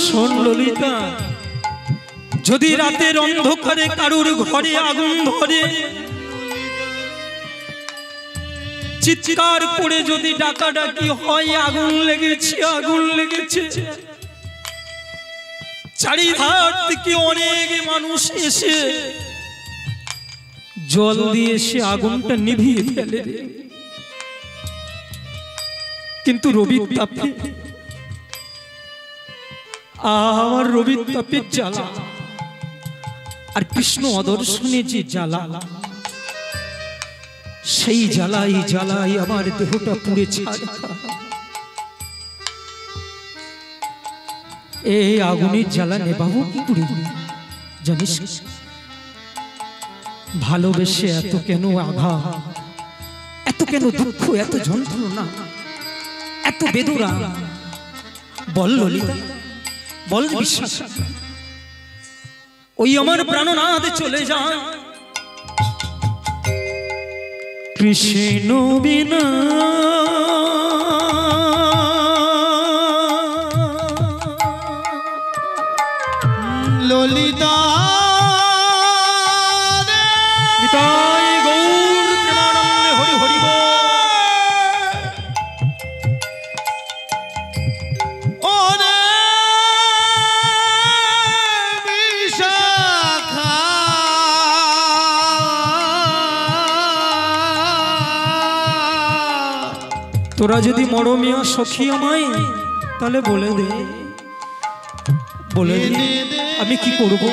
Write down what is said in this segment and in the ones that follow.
শোন ললিতা, যদি রাতের অন্ধকারে কারুর ঘরে আগুন ধরে, চিৎকার করে যদি ডাকাডাকি হয় আগুন লেগেছে আগুন লেগেছে, চারিধার থেকে অনেক মানুষ এসে জল দিয়ে সে আগুনটা নিভিয়ে ফেলে, কিন্তু রবির তাপে, আমার রবির তাপের জ্বালা আর কৃষ্ণ অদর্শনে যে জ্বালা, সেই জ্বালাই জ্বালাই আমার দেহটা পুড়ে ছাড়খা। এই আগুনের জ্বালা নেবাবো কি করে জানিস? ভালোবেসে এত কেন আঘাত, এত কেন দুঃখ, এত যন্ত্রণা, এত বেদনা? বল ললিতা, বল বিশ্বাস। ওই আমার প্রাণনাথ চলে যায় কৃষ্ণ বিনা, ললিতা নিতাই গৌর প্রেমানন্দে হরি হরি বল। ওরে বিশাখা তোরা যদি মরমিয়া সখী আমায়, তাহলে বলে দে, বলে দে আমি কি করব?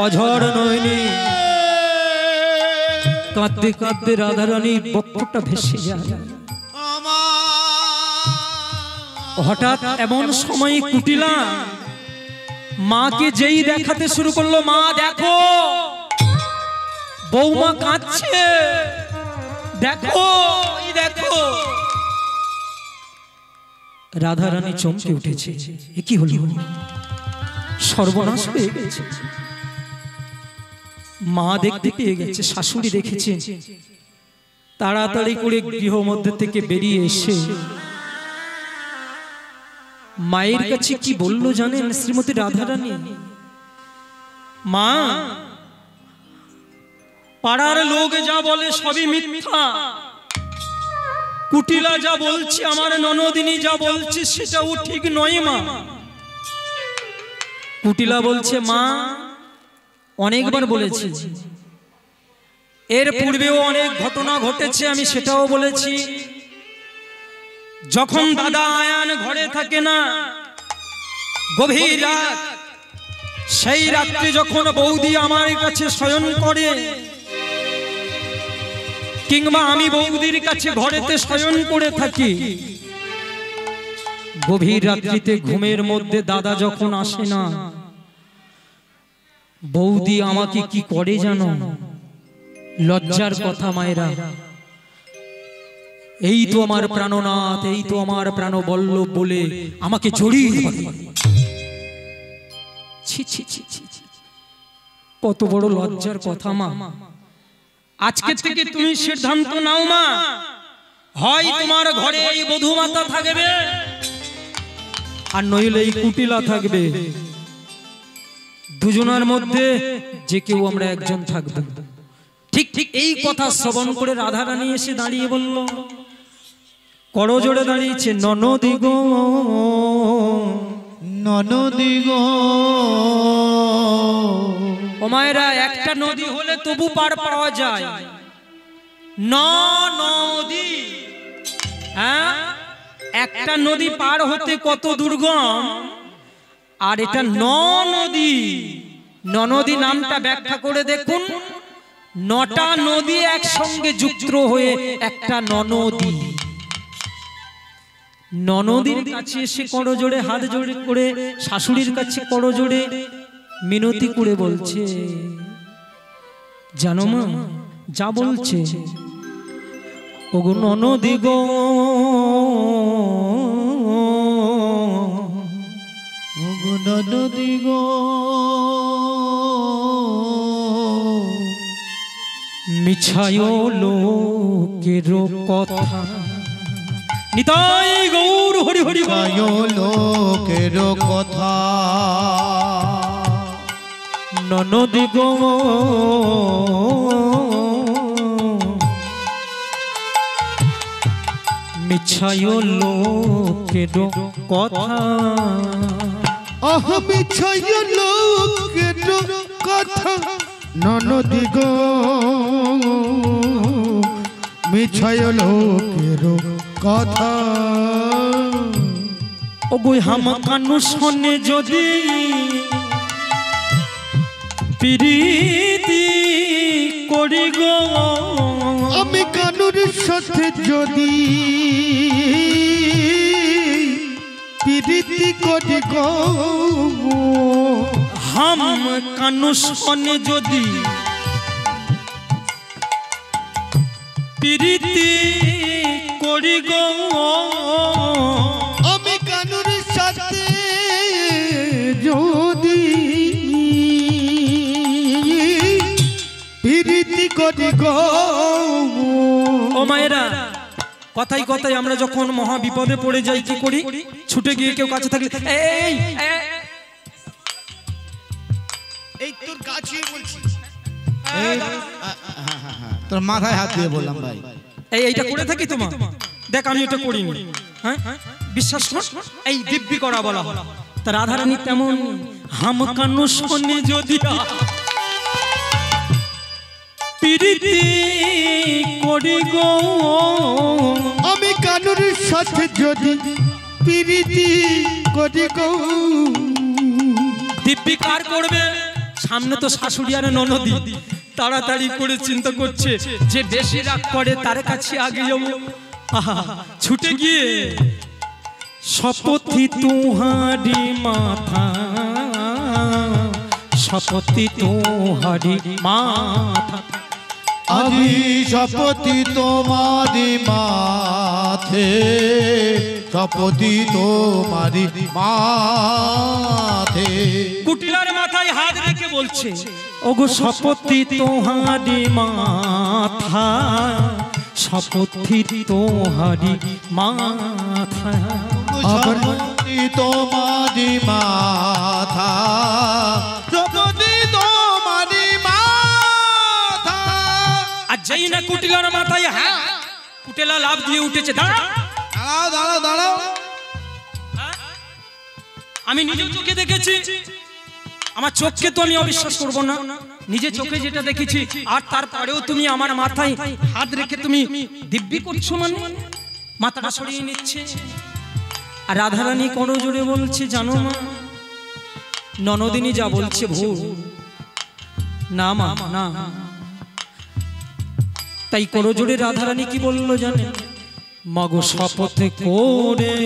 অঝড় নয়নি কাঁদতে কাঁদতে রাধারানীর বক্ষটা ভেসে যায়। হঠাৎ এমন সময় কুটিলা মাকে যেই দেখাতে শুরু করলো, মা দেখো বৌমা কাঁদছে, দেখো এই দেখো। রাধারানী চমকে উঠেছে, এ কি হলো? সর্বনাশ হয়ে গেছে। মা দেখতে পেয়ে গেছে, শাশুড়ি দেখেছে, তাড়াতাড়ি করে গৃহ মধ্যে থেকে বেরিয়ে এসে মায়ের কাছে কি বললো জানেন শ্রীমতী রাধারানী? মা, পাড়ার লোক যা বলে সবই মিথ্যা, কুটিলা যা বলছে, আমার ননদিনী যা বলছে সেটাও ঠিক নয় মা। কুটিলা বলছে, মা অনেকবার বলেছি, এর পূর্বেও অনেক ঘটনা ঘটেছে, আমি সেটাও বলেছি। যখন দাদা আয়ান ঘরে থাকে না, গভীর রাত, সেই রাত্রে যখন বৌদি আমার কাছে শয়ন করে, কিংবা আমি বৌদির কাছে ঘরেতে শয়ন করে থাকি, গভীর রাত্রিতে ঘুমের মধ্যে দাদা যখন আসে না, বৌদি আমাকে কি করে জানো? লজ্জার কথা মায়েরা, এই তো আমার প্রাণনাথ, এই তো আমার প্রাণবল্লভ বলে আমাকে জড়িয়ে ধরে। ছি ছি ছি ছি, কত বড় লজ্জার কথা মা। আজকে থেকে তুমি সিদ্ধান্ত নাও মা, হয় তোমার ঘরে এই বধূমাতা থাকবে, আর নইলে এই কুটিলা থাকবে। দুজনের মধ্যে যে কেউ আমরা একজন থাকবো। ঠিক ঠিক এই কথা শ্রবণ করে রাধারানী এসে দাঁড়িয়ে বলল, করজোড়ে দাঁড়িয়েছে, ননদি গো ননদি গো। ও মায়েরা, একটা নদী হলে তবু পার পাওয়া যায়, নদী, হ্যাঁ, একটা নদী পার হতে কত দুর্গম, আর এটা নদী। নদী নামটা ব্যাখ্যা করে দেখুন, নটা নদী একসঙ্গে যুক্ত হয়ে একটা নদী। ননদীর কাছে এসে করজোড়ে হাত জোড়ে করে শাশুড়ির কাছে করজোড়ে মিনতি করে বলছে, জানো মা, যা বলছে, ওগো ননদি গো, ওগো ননদি গো, মিছায় লোকের কথা, নিতাই গৌর হরি হরি বল। লোকের কথা ননদি গো মিছায় লোকের কথা, আহ মিছায় লোকের কথা ননদি গো মিছায় লোকের কথা। ওগো হাম কানু শোনে যদি প্রীতি করি গো, আমি কানুর সাথে যদি প্রীতি করি গো, হাম কানু শোনে যদি প্রীতি করি গো, আমি কানুর সাথে যদি প্রীতি করি গো। ও মায়েরা, কথাই কথাই আমরা যখন মহা বিপদে পড়ে যাই কি করি? ছুটে গিয়ে কেউ কাছে থাকলে এই এই তোর কাছে বলছি, তোর মাথায় হাত দিয়ে বললাম ভাই, এইটা করে থাকি তোমার। দেখ আমি এটা করিনি, হ্যাঁ বিশ্বাস কর, এই দিব্যি করা বলা হয়। তা রাধারানী তেমন হাম কানু শোনে যদি প্রীতি করি গো, আমি কানুর সাথে যদি প্রীতি করি গো। দিব্যি কার করবে? সামনে তো শাশুড়ি আর ননদি, তাড়াতাড়ি করে চিন্তা করছে যে বেশি রাগ করে তার কাছে আগে যাবো। আহা, ছুটে গিয়ে শপথি তুহারি মাথা, শপথি তুহারি মাথা, আমি শপথি তোমারি মাথে, শপথি তোমারি মাথে। কুটিলার মাথায় হাত রেখে বলছে ওগো শপথি তোহারি মাথা, শপথি তোহারি মাথা, শপথি তোমারি মাথা, শপথি তোমারি মাথা। আর যেই না কুটিলার মাথায় হাত, কুটিলা লাভ দিয়ে উঠেছে। দাঁড়াও দাঁড়াও দাঁড়াও, আমি নিজের চোখে দেখেছি, আমার চোখকে তো আমি অবিশ্বাস করবো না, নিজে চোখে যেটা দেখেছি। আর তারপরেও তুমি আমার মাথায় হাত রেখে তুমি দিব্যি করছো, মানে মাথাটা সরিয়ে নিচ্ছে। আর রাধারানী কোনো জোরে বলছে জানো মা, ননদিনী যা বলছে ভুল না মা, না। তাই কোনো জোরে রাধারানী কি বললো জানে? মাগো শপথ করে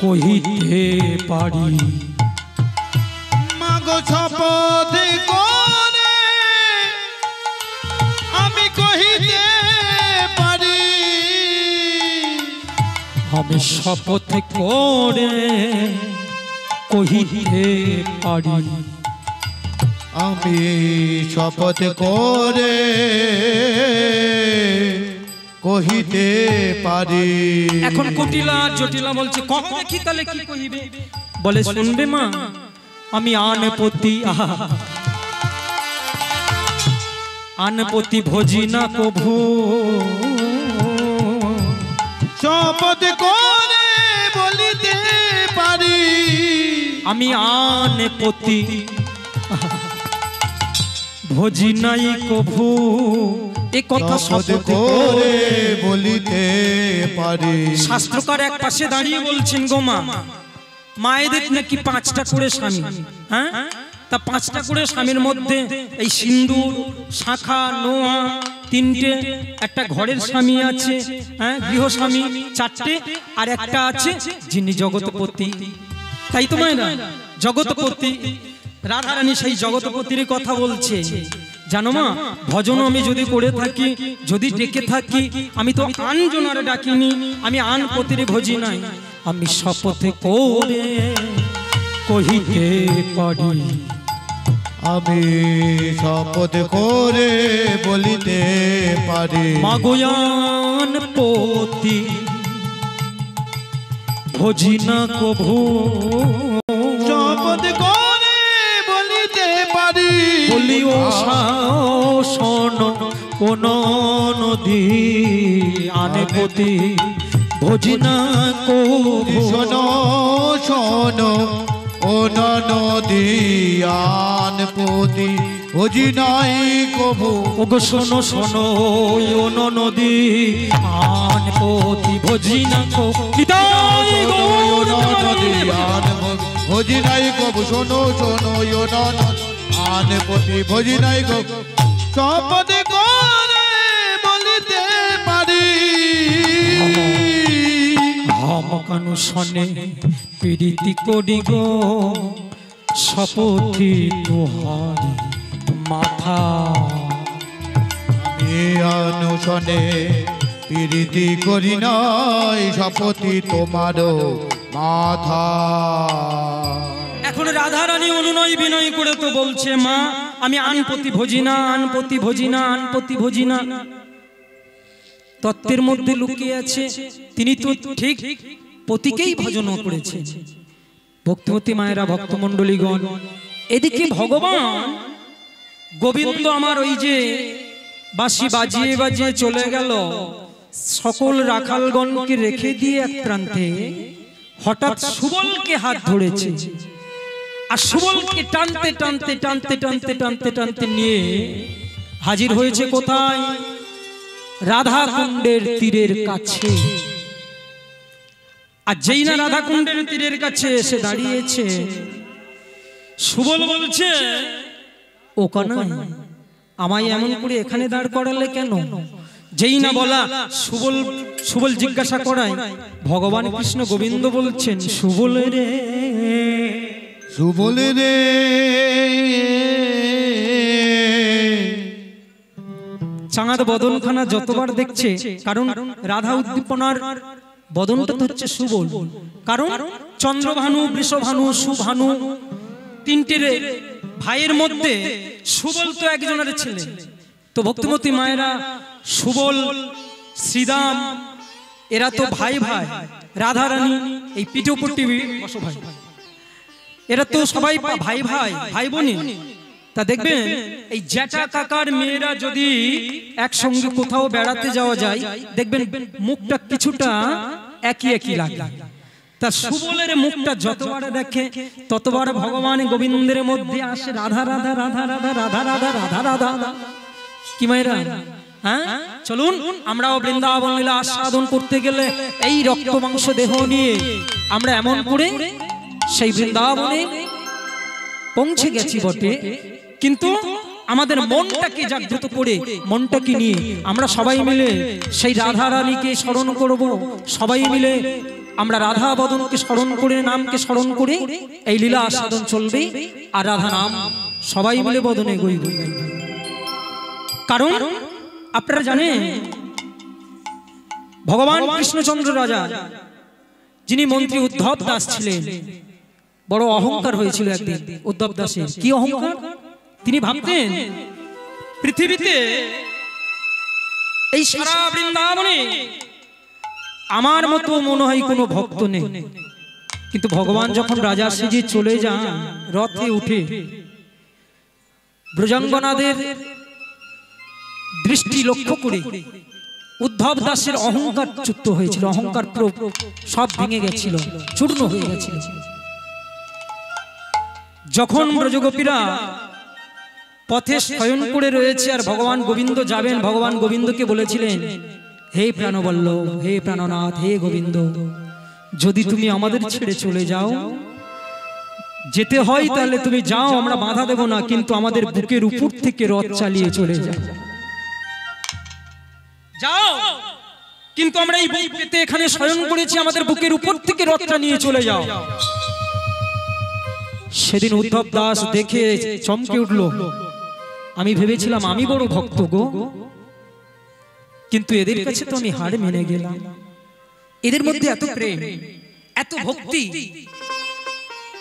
কহিতে পারি, মাগো শপথ করে আমি কহিতে পারি, আমি শপথ করে কহিতে পারি, আমি শপথ করে কহিতে পারি। এখন কুটিলা জটিলা বলছে কহ দেখি তাহলে কি কহিবে? বলে শুনবে মা, আমি আনপতি, আনপতি ভোজি না কভু, শপথ করে বলিতে পারি, আমি আনপতি ভোজি নাই কভু। এ কথা শপথ করে বলিতে পারি। শাস্ত্রকার এক পাশে দাঁড়িয়ে বলছেন গো মা, মায়েদের নাকি 5টা করে স্বামী, হ্যাঁ তা 5টা করে স্বামীর মধ্যে এই সিন্দুর শাখা নোয়া 3টে, একটা ঘরের স্বামী আছে, হ্যাঁ গৃহস্বামী 4টে, আর একটা আছে যিনি জগৎপতি। তাই তো মায়েরা, জগৎপতি। রাধারানী সেই জগৎপতির কথা বলছে। জানো মা, ভজন আমি যদি করে থাকি, যদি ডেকে থাকি, আমি তো আনজনার ডাকিনি, আমি আনপতির ভোজি নাই, আমি শপথ করে কহিতে পারি, আমি শপথ করে বলিতে পারি। মাগয়ান পতি ভজি না কভু শপথ করে বলিতে পারি বলি ও শোন কোন নদী আনে পতি ভজি না কভু শোনো শোনো ও নদী আন পতি ভজি নাই কভু ওগো শোনো শোনো ও নদী আন পতি ভজি না কভু নদী আন ভজি নাই কভু শোনো শোনো ও আন পতি ভজি নাই কভু শপথ করে বলিতে পারি হামকানু শনে প্রীতি করি গো শপথি তোহারি মাথা আমি অনুশনে প্রীতি করি নাই শপথি তোমার মাথা। এখন রাধা রানী অনুনয় বিনয় করে তো বলছে মা আমি আনপতি ভজি না আনপতি ভজি না আনপতি ভজি না। তত্ত্বের মধ্যে লুকিয়ে আছে তিনি তো ঠিক পতিকেই ভজন করেছে। ভক্তিমতী মায়েরা ভক্তমণ্ডলীগণ এদিকে ভগবান গোবিন্দ আমার ওই যে বাঁশি বাজিয়ে বাজিয়ে চলে গেল সকল রাখালগণকে রেখে দিয়ে এক প্রান্তে হঠাৎ সুবলকে হাত ধরেছে আর সুবলকে টানতে টানতে টানতে টানতে টানতে টানতে নিয়ে হাজির হয়েছে কোথায়? রাধা কুণ্ডের তীরের কাছে। আর যেই না রাধা কুণ্ডের তীরের কাছে এসে দাঁড়িয়েছে সুবল বলছে ও কানাই আমায় এমন করে এখানে দাঁড় করালে কেন? যেই না বলা সুবল জিজ্ঞাসা করায় ভগবান কৃষ্ণ গোবিন্দ বলছেন সুবল রে সুবল রে চাঁদ বদনখানা যতবার দেখছে কারণ রাধা উদ্দীপনার বদনটা তো হচ্ছে সুবল, কারণ চন্দ্রভানু বৃষভানু সুভানু তিনটে ভাইয়ের মধ্যে সুবল তো একজনের ছেলে। তো ভক্তিমতী মায়েরা সুবল শ্রীরাম এরা তো ভাই ভাই, রাধা রানী এই পিঠোপট্টি বসো ভাই, এরা তো সবাই ভাই ভাই ভাই বোনি। তা দেখবেন এই জ্যাঠা কাকার মেয়েরা যদি একসঙ্গে কোথাও বেড়াতে যাওয়া যায় দেখবেন মুখটা কিছুটা একই একই লাগে। তা সুবলের মুখটা যতবার দেখে ততবার ভগবান গোবিন্দের মধ্যে আসে রাধা রাধা রাধা রাধা রাধা রাধা রাধা রাধা। কি মায়েরা হ্যাঁ চলুন আমরাও বৃন্দাবন লীলা আস্বাদন করতে গেলে এই রক্ত মাংস দেহ নিয়ে আমরা এমন করে সেই বৃন্দাবনে পৌঁছে গেছি বটে, কিন্তু আমাদের মনটাকে জাগ্রত করে মনটাকে নিয়ে আমরা সবাই মিলে সেই রাধা রানীকে স্মরণ করব। সবাই মিলে আমরা রাধা বদনকে স্মরণ করে নামকে স্মরণ করে এই লীলা আস্বাদন চলবে আর রাধা নাম সবাই মিলে বদনে গইব। কারণ আপনারা জানেন ভগবান কৃষ্ণচন্দ্র রাজা যিনি মন্ত্রী উদ্ধব দাস ছিলেন, বড় অহংকার হয়েছিল একদিন উদ্ধব দাসের। কি অহংকার? তিনি ভাবতেন পৃথিবীতে এই সারা বৃন্দাবনে আমার মতো মনে হয় কোনো ভক্ত নেই। কিন্তু ভগবান যখন রাজা সেজে চলে যান রথে উঠে ব্রজাঙ্গনাদের দৃষ্টি লক্ষ্য করে উদ্ধব দাসের অহংকার চ্যুত হয়েছিল, অহংকার সব ভেঙে গেছিল, চূর্ণ হয়ে গেছিল। যখন ব্রজগোপীরা পথে শয়ন করে রয়েছে আর ভগবান গোবিন্দ যাবেন, ভগবান গোবিন্দকে বলেছিলেন হে প্রাণবল্লভ, হে প্রাণনাথ, হে গোবিন্দ, যদি তুমি আমাদের ছেড়ে চলে যাও, যেতে হয় তাহলে তুমি যাও, আমরা বাধা দেব না, কিন্তু আমাদের বুকের উপর থেকে রথ চালিয়ে চলে যাও, যাও, কিন্তু আমরা এই বুক পেতে এখানে শয়ন করেছি, আমাদের বুকের উপর থেকে রথটা নিয়ে চলে যাও। সেদিন উদ্ধব দাস দেখে চমকে উঠল, আমি ভেবেছিলাম আমি বড় ভক্ত গো, কিন্তু এদের কাছে তো আমি হার মেনে গেলাম। এদের মধ্যে এত প্রেম, এত ভক্তি,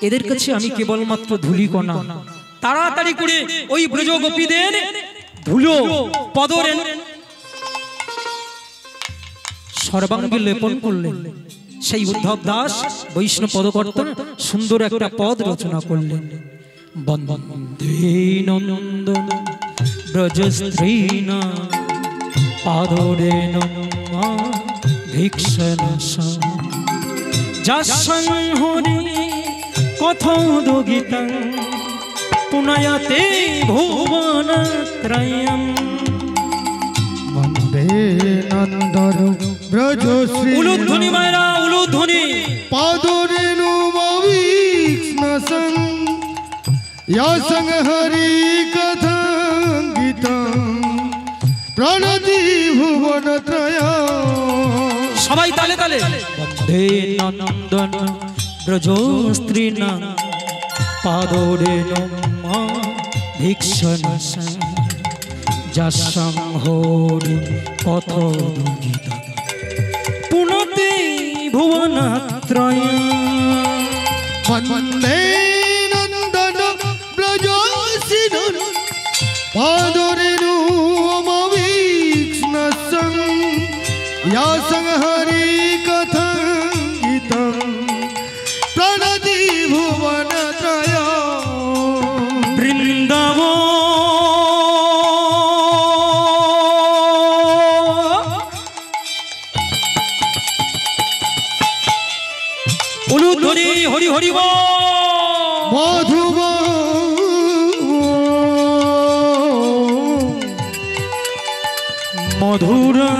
এদের কাছে আমি কেবলমাত্র ধুলিকণা। তাড়াতাড়ি করে ওই ব্রজগোপীদের ধুলো পদরে সর্বাঙ্গে লেপন করলেন। সেই উদ্ধব দাস বৈষ্ণব পদকর্তা সুন্দর একটা পদ রচনা করলেন। বন্দে নন্দন ব্রজস্ত্রীনা পাদরে নমা ভিক্ষণসা যাসং হরি কথোদগীতং পুনয়তে ভুবনত্রয়ম। বন্দে নন্দন ব্রজশ্রী উলুধ্বনি মায়েরা উলুধ্বনি। পাদরেণু মভিক্ষ্ণসং ইয়াসং হরি কথাং গীতং প্রণতি ভুবনত্রয়ম। সবাই তালে তালে। বন্দে নন্দন ব্রজস্ত্রীনা পাদরে নমা ভিক্ষণসা যাসং হরি কথোদগীতং পুনতে ভুবনত্রয়ম। বন্দে নন্দন ব্রজশ্রী পাদরেণু মভিক্ষ্ণসং ইয়াসং হরি কথাং গীতং প্রণতি ভুবনত্রয়ম। বৃন্দাবন উলুধ্বনি হরি হরি বল। মধুবন মধুরা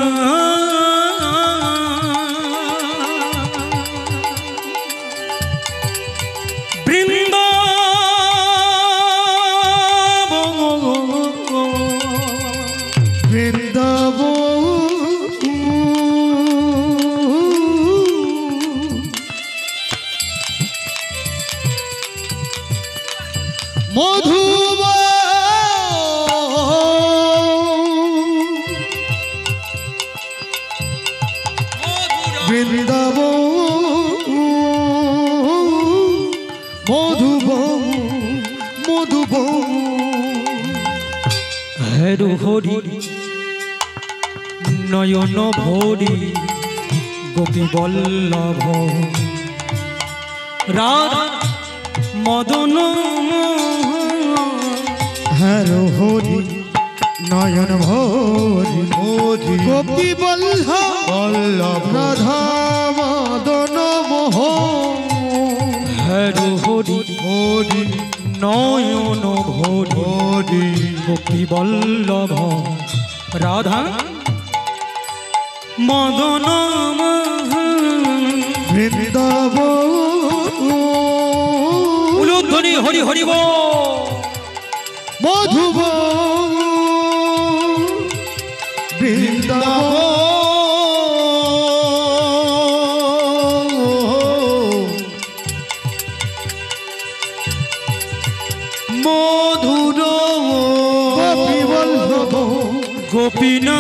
হেরু হরি নয়ন ভরি গোপী বল্লভ রাধা মদন হ্যালো হরি নয়ন ভরি গোপী বল্লভ রাধা মদন মোহ। হেরু হরি হরি নয়ন ভরি গোপী বল্লভ রাধা মদন বৃন্দাবন উলুধ্বনি হরি হরি বল। মধুবন বৃন্দাবন মধুর গোপী বল্লভ গোপীনা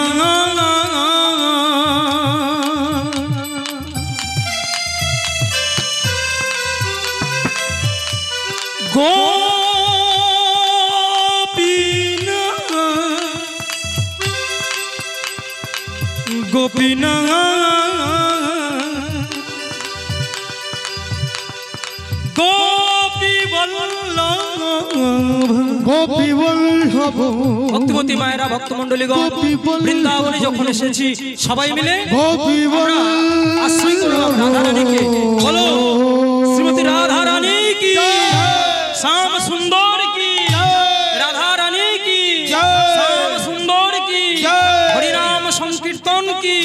গোপীনা গোপী বল্লভ গোপী বল্লভ ভক্তবতী মায়েরা ভক্তমণ্ডলীগণ বৃন্দাবনে যখন এসেছি সবাই মিলে গোপী আশ্রয় করলাম রাধা রানীকে। বলো শ্রীমতী রাধা রানী কি, শ্যাম সুন্দর কি, রাধা রানী কি, শ্যাম সুন্দর কি, হরিনাম সংকীর্তন কি,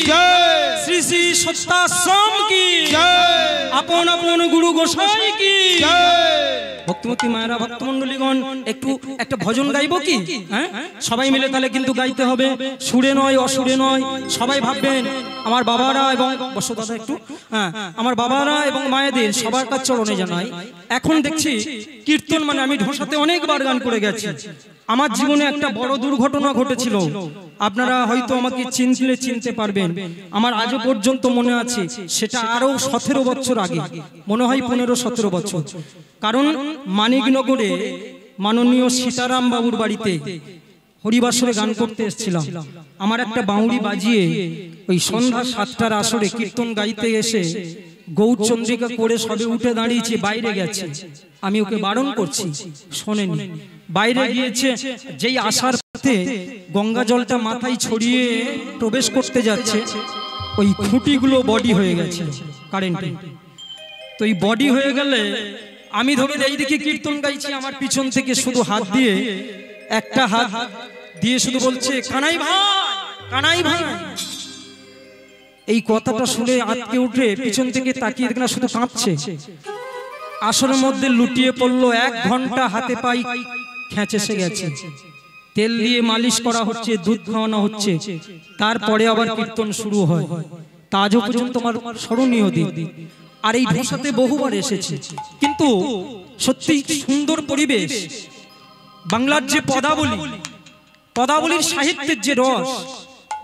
শ্রী শ্রী সত্যাশ্রম কি, আপন আপন গুরু গোসাই কি। ভক্তিমতী মায়েরা ভক্তমণ্ডলীগণ একটু একটা ভজন গাইবো কি? হ্যাঁ সবাই মিলে তাহলে কিন্তু গাইতে হবে, সুরে নয় অসুরে নয়। সবাই ভাববেন আমার বাবারা এবং বসো দাদা একটু, হ্যাঁ আমার বাবারা এবং মায়েদের সবার কাছে চরণে জানাই। এখন দেখছি কীর্তন মানে আমি ঢোসাতে অনেকবার গান করে গেছি। আমার জীবনে একটা বড় দুর্ঘটনা ঘটেছিল, আপনারা হয়তো আমাকে চিনলে চিনতে পারবেন। আমার আজও পর্যন্ত মনে আছে, সেটা আরো 17 বছর আগে, মনে হয় 15-17 বছর। কারণ মানিকনগরে মাননীয় সীতারাম বাবুর বাড়িতে হরিবাসরে গান করতে এসেছিলাম। আমার একটা বাউড়ি বাজিয়ে ওই সন্ধ্যা 7টার আসরে কীর্তন গাইতে এসে গৌরচন্দ্রিকা করে সবে উঠে দাঁড়িয়েছে, বাইরে গেছে, আমি ওকে বারণ করছি, শোনেনি। বাইরে গিয়েছে, যেই আসার পথে গঙ্গা জলটা মাথায় ছড়িয়ে প্রবেশ করতে যাচ্ছে, ওই খুঁটিগুলো বডি হয়ে গেছে কারেন্টে। তো এই বডি হয়ে গেলে আমি ধরে এইদিকে কীর্তন গাইছি, আমার পিছন থেকে শুধু হাত দিয়ে, একটা হাত দিয়ে শুধু বলছে কানাই ভাই, কানাই ভাই। এই কথাটা শুনে আটকে উঠে পিছন থেকে তাকিয়ে দেখে না শুধু কাঁপছে। আসরের মধ্যে লুটিয়ে পড়লো, 1 ঘন্টা হাতে পাই খেঁচেসে গেছে, তেল দিয়ে মালিশ করা হচ্ছে, দুধ খাওয়ানো হচ্ছে, তারপরে আবার কীর্তন শুরু হয়। তা আজও পর্যন্ত আমার স্মরণীয় দিন। আর এই ঢোসাতে বহুবার এসেছি, কিন্তু সত্যি সুন্দর পরিবেশ। বাংলার যে পদাবলী, পদাবলীর সাহিত্যের যে রস,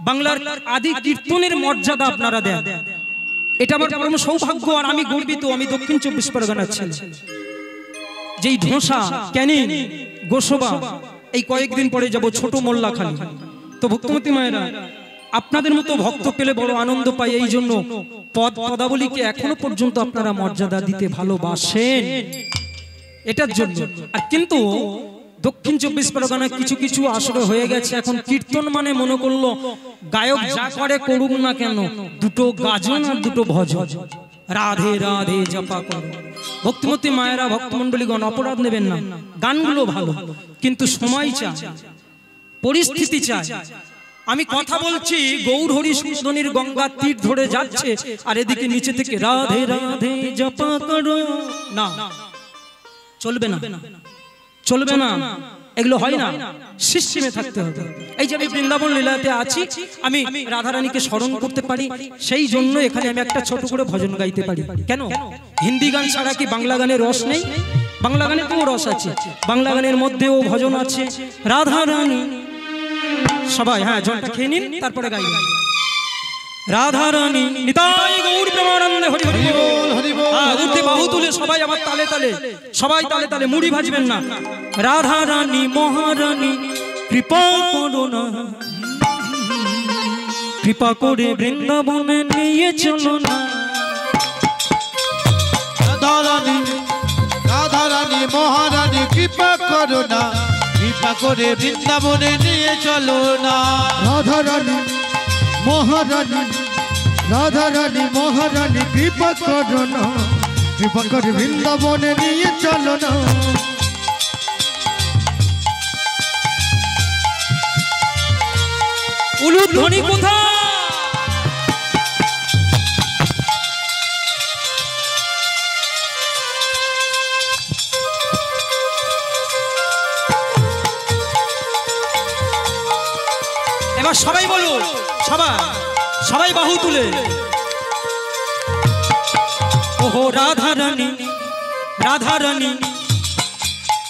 বাংলার আদি কীর্তনের মর্যাদা আপনারা দেন, এটা আমার পরম সৌভাগ্য। আর আমি গর্বিত, আমি দক্ষিণ 24 পরগনার ছেলে। যেই ঢোসা, ক্যানিং, গোসবা, এই কয়েকদিন পরে যাব ছোট মোল্লাখালী। তো ভক্তমতী মায়েরা, আপনাদের মতো ভক্ত পেলে বড় আনন্দ পাই। এই জন্য পদাবলীকে এখনো পর্যন্ত আপনারা মর্যাদা দিতে ভালোবাসেন, এটার জন্য। আর কিন্তু দক্ষিণ 24 পরগনায় কিছু কিছু আসরে হয়ে গেছে, এখন কীর্তন মানে মনে করলো গায়ক যা করে করুক না কেন, দুটো গাজন আর দুটো ভজন, রাধে রাধে জপা করো। ভক্তিমতী মায়েরা, ভক্তমন্ডলীগণ, অপরাধ নেবেন না, গানগুলো ভালো, কিন্তু সময় চায়, পরিস্থিতি চায়। আমি কথা বলছি, গৌর হরি সুধনির গঙ্গা তীর ধরে যাচ্ছে, আর এদিকে নিচে থেকে রাধে রাধে জপা করো, না, চলবে না, চলবে না, এগুলো হয় না, সিস্টেমে থাকতে হবে। এই যে আমি বৃন্দাবন লীলাতে আছি, আমি রাধারানীকে স্মরণ করতে পারি, সেই জন্য এখানে আমি একটা ছোট করে ভজন গাইতে পারি। কেন? হিন্দি গান ছাড়া কি বাংলা গানের রস নেই? বাংলা গানে তো রস আছে, বাংলা গানের মধ্যেও ভজন আছে। রাধারানী, সবাই হ্যাঁ জলটা খেয়ে নিন, তারপরে গাইবেন। রাধারানী নিতাই গৌর প্রেমানন্দে হরি হরি বল, হরি বল। উঠে বাহু তুলে সবাই আবার তালে তালে, সবাই তালে তালে, মুড়ি ভাজবেন না। রাধারানী মহারানী কৃপা করো না, কৃপা করে বৃন্দাবনে নিয়ে চলো না। রাধারানী, রাধারানী মহারানী কৃপা করো না, কৃপা করে বৃন্দাবনে নিয়ে চলো না। রাধারানী মহারানী, রাধারানী মহারানী কৃপা করো না, কৃপা করে বৃন্দাবনে নিয়ে চলো না। উলুধ্বনি কোথায়? এবার সবাই বলো, সবাই সবাই বাহু তুলে, ওহো রাধারানী, রাধারানী।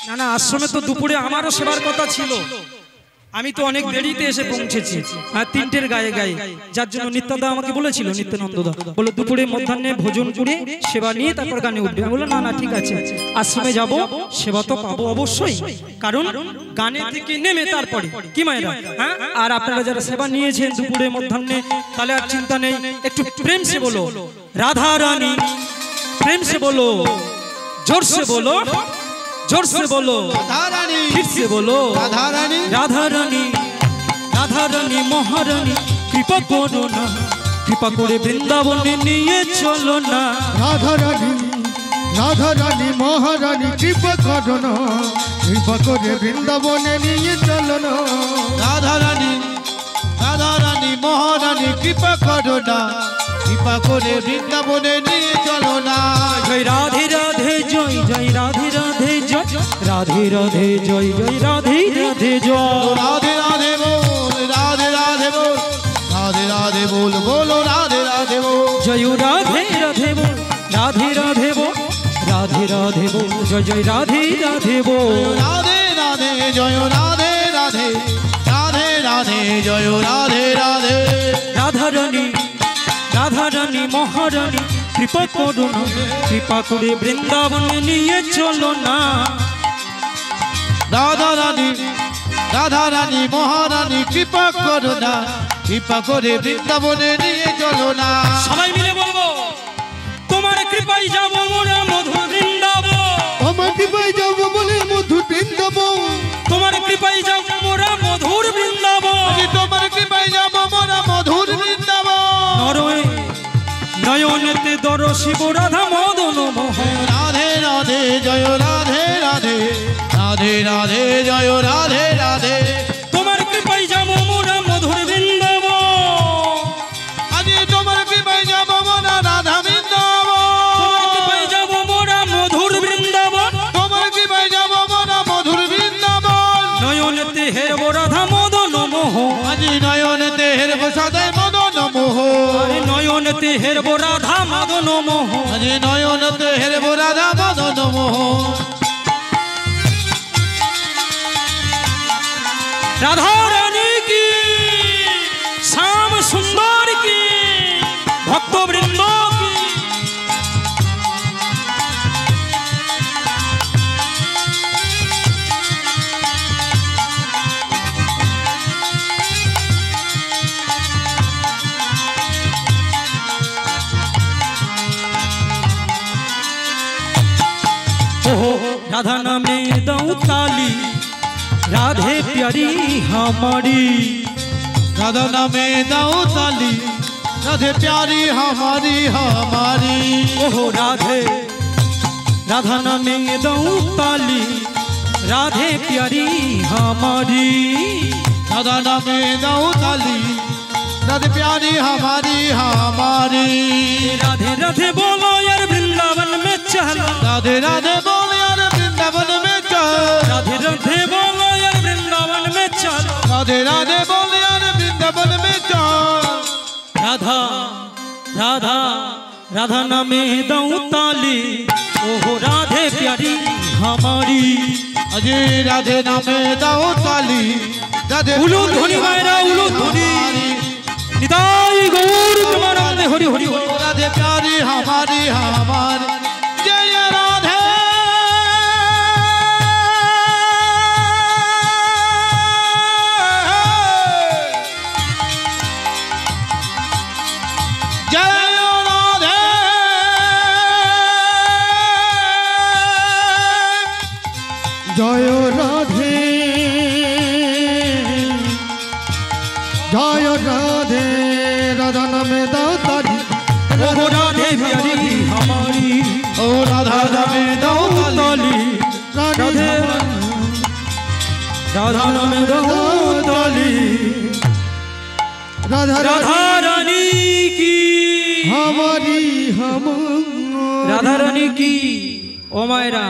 না না, আশ্রমে তো দুপুরে আমারও সেবার কথা ছিল, আমি তো অনেক দেরিতে এসে পৌঁছেছি, আর 3টের গায়ে গায়ে, যার জন্য নিত্যাদা আমাকে বলেছিল, নিত্যানন্দদা বলে দুপুরে মধ্যাহ্নে ভোজন করে সেবা নিয়ে তারপর গানে উঠবে। বললো না না ঠিক আছে, আশ্রমে যাব, সেবা তো পাবো অবশ্যই, কারণ গানে থেকে নেমে তারপরে কি মায়েরা, হ্যাঁ। আর আপনারা যারা সেবা নিয়েছেন দুপুরে মধ্যাহ্নে, তাহলে আর চিন্তা নেই, একটু প্রেম সে বলো রাধারানী, প্রেম সে বলো, জোর সে বলো, जोर से बोलो राधारानी, फिर से बोलो राधारानी, राधारानी, राधारानी महारानी कृपा करो ना, कृपा करे बृंदावने निये चलो ना। राधारानी, राधारानी महारानी कृपा करो ना, कृपा करे बृंदावने निये चलो ना। राधारानी, राधारानी महारानी कृपा करो ना, कृपा करे बृंदावने निये चलो ना। जय राधे राधे जय, जय राधे राधे जय, राधे राधे जय, जय राधे राधे जय। राधे राधे बोल, राधे राधे बोल, राधे राधे बोल, बोलो राधे राधे बोल। जय राधे राधे बोल, राधे राधे बोल, राधे राधे बोल, जय जय राधे राधे बोल। राधे राधे जय राधे राधे, राधे राधे जय राधे राधे। राधारानी, राधारानी महारानी कृपा करो ना, कृपा करे बृंदावने निये चलो ना। राधारानी, राधारानी महारानी कृपा करो ना, कृपा करे बृंदावने निये चलो ना। সবাই মিলে বলবো তোমার কৃপায় যাব মোরা মধুর বৃন্দাবন তোমার কৃপায় যাব বলে মধুর বৃন্দাবন তোমার কৃপায় যাব মোরা মধুর বৃন্দাবন তোমার কৃপায় যাব মোরা মধুর বৃন্দাবন নরয়ে নয়নেতে দরশিব রাধা মদন মোহন রাধে রাধে জয় রাধে রাধে রাধে রাধে জয় রাধে রাধে তোমার কৃপায় যাব মোরা মধুর বৃন্দাবন আজি তোমার কৃপায় যাব মোরা রাধা বৃন্দাবন তোমার কৃপায় যাব মোরা মধুর বৃন্দাবন তোমার কৃপায় যাব মোরা মধুর বৃন্দাবন নয়নেতে হেরব রাধা মদন মোহন আজি নয়নেতে হেরব সদাই মদন মোহ আরে নয়নেতে হেরব রাধা মদন মোহন আজি নয়নেতে হেরব রাধা মদন মোহ राधा रानी की श्याम सुंदर की भक्त वृंदों की राधा नामे दऊं ताली राधे प्यारी हमारी राधा नामे दाऊ ताली राधे प्यारी हमारी हमारी ओह राधे राधा नामे दऊं ताली राधे प्यारी हमारी राधा नामे दाऊ ताली राधे प्यारी हमारी हमारी राधे राधे बोलो यार वृंदावन में चलो राधे राधे बोल यार वृंदावन में चल राधे राधे बोलो यार वृंदावन में चलो राधे राधे बोल यार वृंदावन में चल राधा राधा राधा नामे दऊं ताली ओह राधे प्यारी हमारी अजय राधे नामे दाऊ ताली राधे उलू ध्वनि मायरा उलू ध्वनि निताई गौर तुम्हारा हरि हरि हरि राधे प्यारी हमारी हमारी जय राधे जय राधे জয় রাধে জয় রাধে রাধা নামে দাও তারি ओह राधे प्यारी हमारी ओ राधा नामे दाऊ ताली राधे राधा नामे दऊं ताली রাধা राधा रानी की हमारी हम রাধা রানী কি ও মায়েরা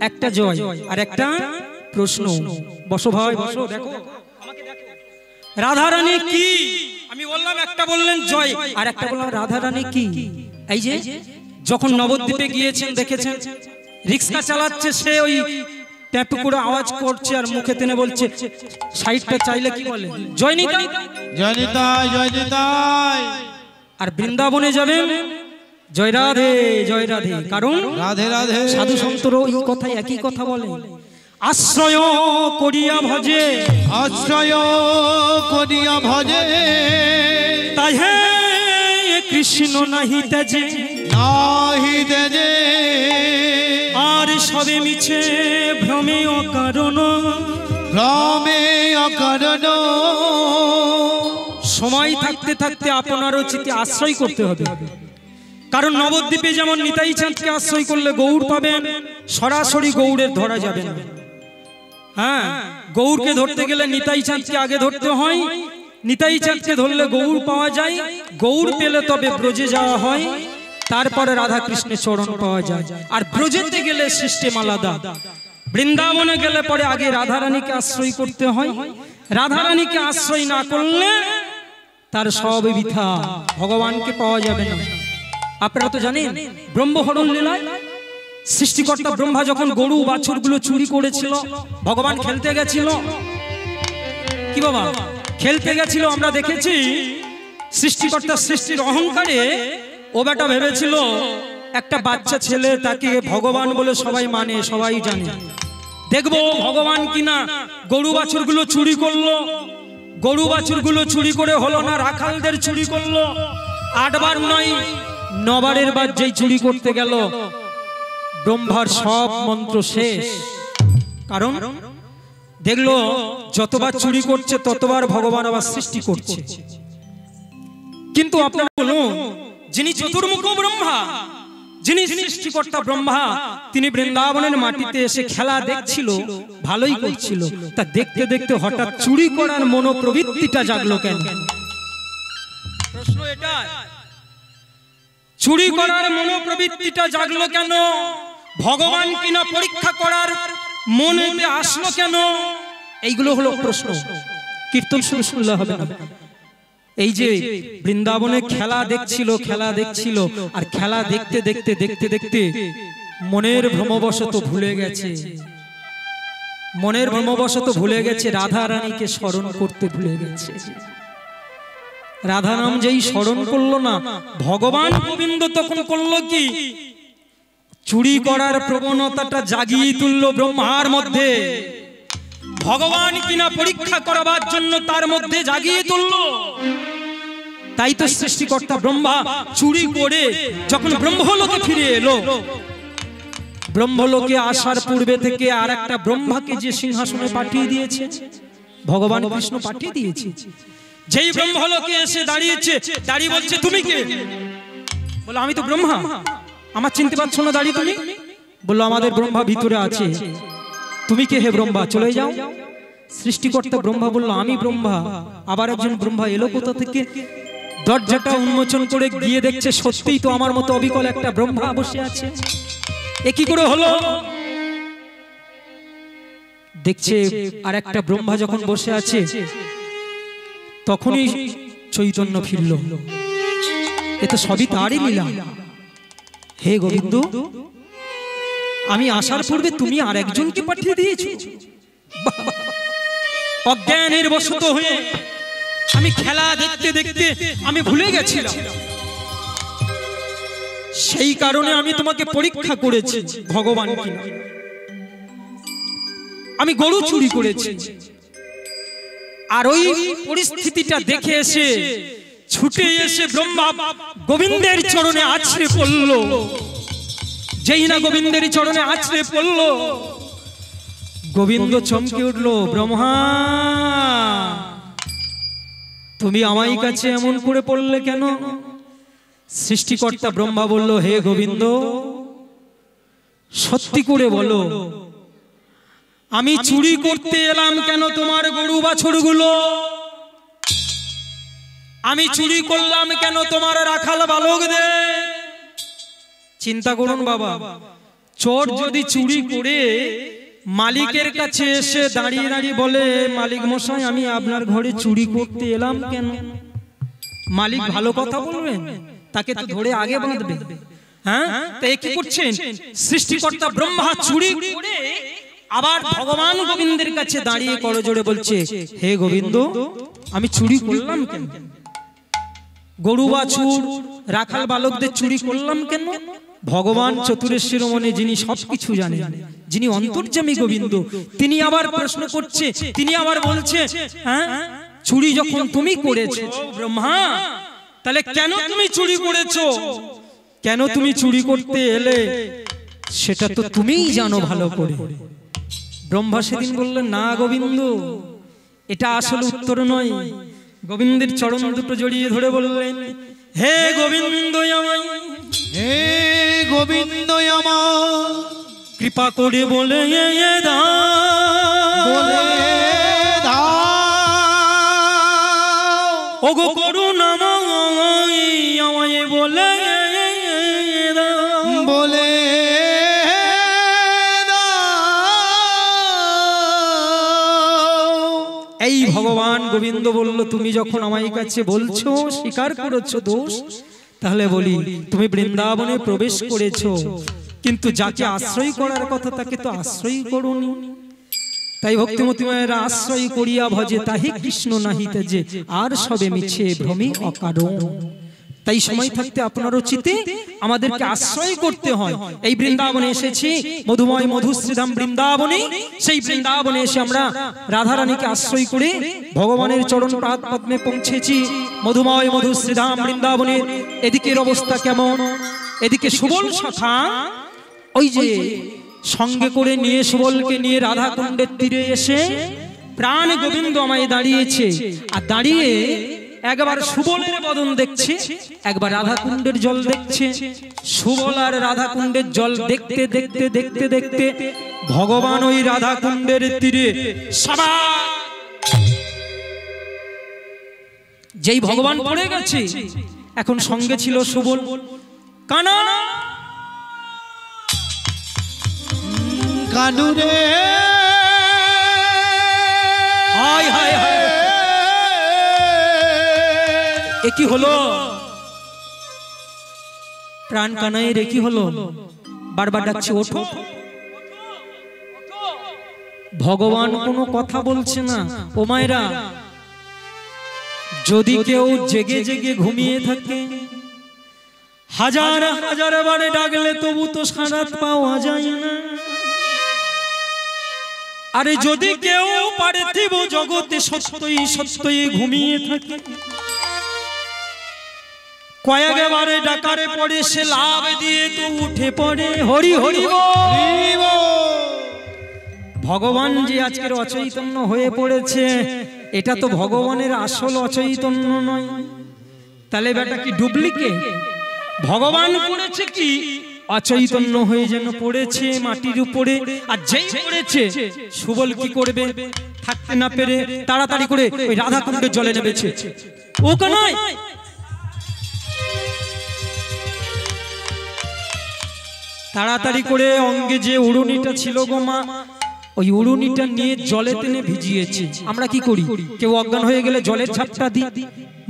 একটা জয় আর একটা প্রশ্ন বসো ভাই বসো দেখো আমাকে দেখো রাধা রানী কি আমি বললাম একটা বললেন জয় আর একটা বললাম রাধা রানী কি এই যে যখন নবদ্বীপে গিয়েছেন দেখেছেন রিক্সা চালাচ্ছে সে ওই ট্যাপ করে আওয়াজ করছে আর মুখে টেনে বলছে সাইডটা চাইলে কি বলে জয় নিতাই जय निताय जय निताय আর বৃন্দাবনে যাবেন জয় রাধে কারণ राधे राधे সাধু সন্তরা এই কথাই একই কথা বলে আশ্রয় করিয়া ভজে आश्रय करिया भजे তাই হে কৃষ্ণ নাহি তেজে नाही देजे আর সবে মিছে ভ্রমে অকারণ भ्रमे अकरण সময় থাকতে থাকতে আপনার চিত্তে আশ্রয় করতে হবে কারণ নবদ্বীপে যেমন নিতাই চাঁদকে আশ্রয় করলে গৌর পাবেন সরাসরি গৌড়ের ধরা যাবে না হ্যাঁ গৌরকে ধরতে গেলে নিতাই চাঁদকে আগে ধরতে হয় নিতাই চাঁদকে ধরলে গৌর পাওয়া যায় গৌর পেলে তবে ব্রজে যাওয়া হয় তারপরে রাধা কৃষ্ণের চরণ পাওয়া যায় আর ব্রজেতে গেলে সিস্টেম আলাদা বৃন্দাবনে গেলে পরে আগে রাধা রানীকে আশ্রয় করতে হয় রাধা রানীকে আশ্রয় না করলে তার সব বৃথা ভগবানকে পাওয়া যাবে না আপনারা তো জানেন ব্রহ্মহরণ লীলায় সৃষ্টিকর্তা ব্রহ্মা যখন গরু বাছুরগুলো চুরি করেছিল ভগবান খেলতে গেছিল কি বাবা খেলতে গেছিল আমরা দেখেছি সৃষ্টিকর্তা সৃষ্টির অহংকারে ও বেটা ভেবেছিল একটা বাচ্চা ছেলে তাকে ভগবান বলে সবাই মানে সবাই জানে দেখবো ভগবান কিনা গরু বাছুরগুলো চুরি করলো গরু বাছুরগুলো চুরি করে হলো না রাখালদের চুরি করলো 8 বার নয় নবারের বার যেই চুরি করতে গেল ব্রহ্মার সব মন্ত্র শেষ। কারণ দেখলো যতবার চুরি করছে ততবার ভগবান আবার সৃষ্টি করছে। কিন্তু আপনারা বলুন, যিনি চতুর্মুখ ব্রহ্মা, যিনি সৃষ্টিকর্তা ব্রহ্মা, তিনি বৃন্দাবনের মাটিতে এসে খেলা দেখছিল, ভালোই করছিল। তা দেখতে দেখতে হঠাৎ চুরি করার মনোপ্রবৃত্তিটা জাগলো কেন? প্রশ্ন এটা, চুরি করার মনোপ্রবৃত্তিটা জাগলো কেন? ভগবান কিনা পরীক্ষা করার মনে আসলো কেন? এইগুলো হলো প্রশ্ন। কীর্তন শুরু শুনলে হবে না। এই যে বৃন্দাবনে খেলা দেখছিল আর খেলা দেখতে দেখতে দেখতে দেখতে মনের ভ্রমবশত ভুলে গেছে, রাধা রানীকে স্মরণ করতে ভুলে গেছে। রাধা নাম যেই স্মরণ করলো না, ভগবান গোবিন্দ তখন করলো কি, চুরি করার প্রবণতাটা জাগিয়ে তুললো ব্রহ্মার মধ্যে। ভগবান কিনা পরীক্ষা করাবার জন্য তার মধ্যে জাগিয়ে তুললো। তাই তো সৃষ্টিকর্তা ব্রহ্মা চুরি করে যখন ব্রহ্মলোকে ফিরে এলো, ব্রহ্মলোকে আসার পূর্বে থেকে আর একটা ব্রহ্মাকে যে সিংহাসনে পাঠিয়ে দিয়েছে, ভগবান কৃষ্ণ পাঠিয়ে দিয়েছে। যেই ব্রহ্মলোকে এসে দাঁড়িয়েছে, দাঁড়িয়ে বলছে তুমি কে? বলো আমি তো ব্রহ্মা। আমার চিনতে পারছো না দাঁড়িয়ে তুমি? বললো আমাদের ব্রহ্মা ভিতরে আছে। তুমি কে হে ব্রহ্মা? চলে যাও। সৃষ্টিকর্তা ব্রহ্মা বললো আমি ব্রহ্মা। আবার একজন ব্রহ্মা এলো কোথা থেকে, দরজাটা উন্মোচন করে গিয়ে দেখছে সত্যিই তো আমার মতো অবিকল একটা ব্রহ্মা বসে আছে। এ কি করে হলো? দেখছে আর একটা ব্রহ্মা যখন বসে আছে, তখনই চৈতন্য ফিরল। এ তো সবই তারই লীলা। হে গোবিন্দ, আমি আসার পূর্বে তুমি আর একজনকে পাঠিয়ে দিয়েছো। অজ্ঞানের বশত হয়ে আমি খেলা দেখতে দেখতে আমি ভুলে গেছিলাম, সেই কারণে আমি তোমাকে পরীক্ষা করেছি। ভগবান কিনা আমি গরু চুরি করেছি, আর ওই পরিস্থিতিটা দেখে এসে ছুটে এসে ব্রহ্মা গোবিন্দের চরণে আছড়ে পড়ল। যেই না গোবিন্দের চরণে আছড়ে পড়ল, গোবিন্দ চমকে উঠল, ব্রহ্মা তুমি আমার কাছে এমন করে পড়লে কেন? সৃষ্টিকর্তা ব্রহ্মা বলল, হে গোবিন্দ, সত্যি করে বলো, আমি চুরি করতে এলাম কেন তোমার গরু বাছুরগুলো? আমি চুরি করলাম কেন তোমার রাখাল বালকদের? চিন্তা করুন বাবা, চোর যদি চুরি করে মালিকের কাছে এসে দাঁড়িয়ে দাঁড়িয়ে বলে, মালিক মশাই আমি আপনার ঘরে চুরি করতে এলাম কেন? মালিক ভালো কথা বলবেন? তাকে তো ধরে আগে বাঁধবে। হ্যাঁ, তাই কি করছেন সৃষ্টিকর্তা ব্রহ্মা? চুরি করে আবার ভগবান গোবিন্দের কাছে দাঁড়িয়ে করজোড়ে বলছে, হে গোবিন্দ, আমি চুরি করলাম কেন? গরু বাছুর রাখাল বালকদের চুরি করলাম কেন? ভগবান চতুরেশ্বরমণি, যিনি সবকিছু জানেন, যিনি অন্তর্যামী গোবিন্দ, তিনি আবার প্রশ্ন করছে, তিনি আবার বলছে, হ্যাঁ চুরি যখন তুমি করেছো ব্রহ্মা, তাহলে কেন তুমি চুরি করেছো? কেন তুমি চুরি করতে এলে সেটা তো তুমিই জানো ভালো করে। ব্রহ্মা সেদিন বললেন, না গোবিন্দ, এটা আসলে উত্তর নয়। গোবিন্দের চরণ দুটো জড়িয়ে ধরে বললেন, হে গোবিন্দ আমায়, হে গোবিন্দ আমার কৃপা করে বলে দাও, ওগো করুণাময় আমায় বলে দাও, বলে এই ভগবান গোবিন্দ বলল, তুমি যখন আমার কাছে বলছো স্বীকার করেছো দোষ, তাহলে বলি তুমি বৃন্দাবনে প্রবেশ করেছো, কিন্তু যাকে আশ্রয় করার কথা তাকে তো আশ্রয় করোনি। তাই ভক্তিমতী মায়ের আশ্রয় করিয়া ভজে তাহি কৃষ্ণ নাহি তেজে, আর সবে মিছে ভ্রমে অকারণ। তাই সময় থাকতে আপনার উচিত আমাদেরকে আশ্রয় করতে হয়। এই বৃন্দাবনে এসেছি, মধুময় মধুশ্রীধাম বৃন্দাবনে, সেই বৃন্দাবনে এসে আমরা রাধারানীকে আশ্রয় করে ভগবানের চরণ পাদ পদ্মে পৌঁছেছি। মধুময় মধুশ্রীধাম বৃন্দাবনের এদিকের অবস্থা কেমন? এদিকে সুবল শাখা ওই যে সঙ্গে করে নিয়ে সুবলকে নিয়ে রাধা কুণ্ডের তীরে এসে প্রাণ গোবিন্দ আমায় দাঁড়িয়েছে, আর দাঁড়িয়ে একবার সুবলের বদন দেখছে, একবার রাধা কুণ্ডের জল দেখছে। সুবল আর রাধা কুণ্ডের জল দেখতে দেখতে দেখতে দেখতে ভগবান ওই রাধা কুণ্ডের তীরে যেই ভগবান পড়ে গেছে, এখন সঙ্গে ছিল সুবল। কানা কানুরে হায় হায় হায়, এ কি হলো? প্রাণ কানাইয়ের এ কি হলো? বারবার ডাকছে ওঠো। ভগবান কোনো কথা বলছে না। ও মায়েরা, যদি কেউ জেগে জেগে ঘুমিয়ে থাকে, হাজার হাজার বারে ডাকলে তবু তো সাড়া পাওয়া যায় না। আরে যদি কেউ পার্থিব জগতে সত্যই সত্যই ঘুমিয়ে থাকে, কয়েকবারে ডাকারে পড়ে সে লাভ দিয়ে তো উঠে পড়ে। হরি হরি বল। ভগবান যে আজকের অচৈতন্য হয়ে পড়েছে, এটা তো ভগবানের আসল অচৈতন্য নয়। তাহলে বেটা কি ডুপ্লিকেট? ভগবান করেছে কি অচৈতন্য হয়ে যেন পড়েছে মাটির উপরে। আর যেই পড়েছে, সুবল কি করবে? থাকতে না পেরে তাড়াতাড়ি করে ওই রাধা কুণ্ডের জলে নেমেছে। ও কানাই, তাড়াতাড়ি করে অঙ্গে যে উড়ুনিটা ছিল গো মা, ওই উড়ুনিটা নিয়ে জলে টেনে ভিজিয়েছে। আমরা কি করি? কেউ অজ্ঞান হয়ে গেলে জলের ঝাপটা দিই,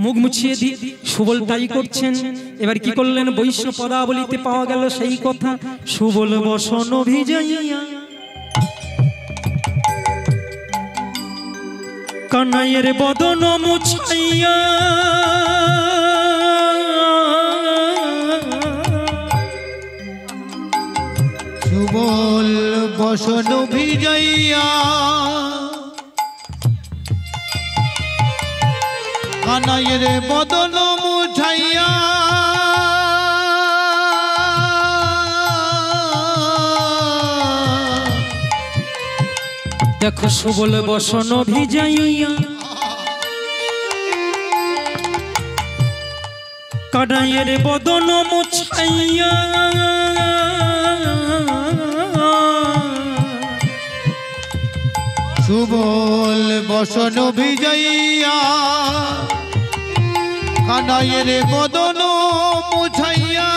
মুখ মুছিয়ে দিই। সুবল তাই করছেন। এবার কি করলেন? বৈষ্ণব পদাবলিতে পাওয়া গেল সেই কথা, সুবল বসন ভিজাইয়া কানাইয়ের বদন মুছাইয়া, সুবল বসন ভিজাইয়া কানাইয়ের বদন মুছাইয়া, দেখো সুবল বসন ভিজাইয়া কানাইয়ের বদন মুছাইয়া, সুবল বসন ভিজাইয়া কানাইয়ের বদন মুছাইয়া,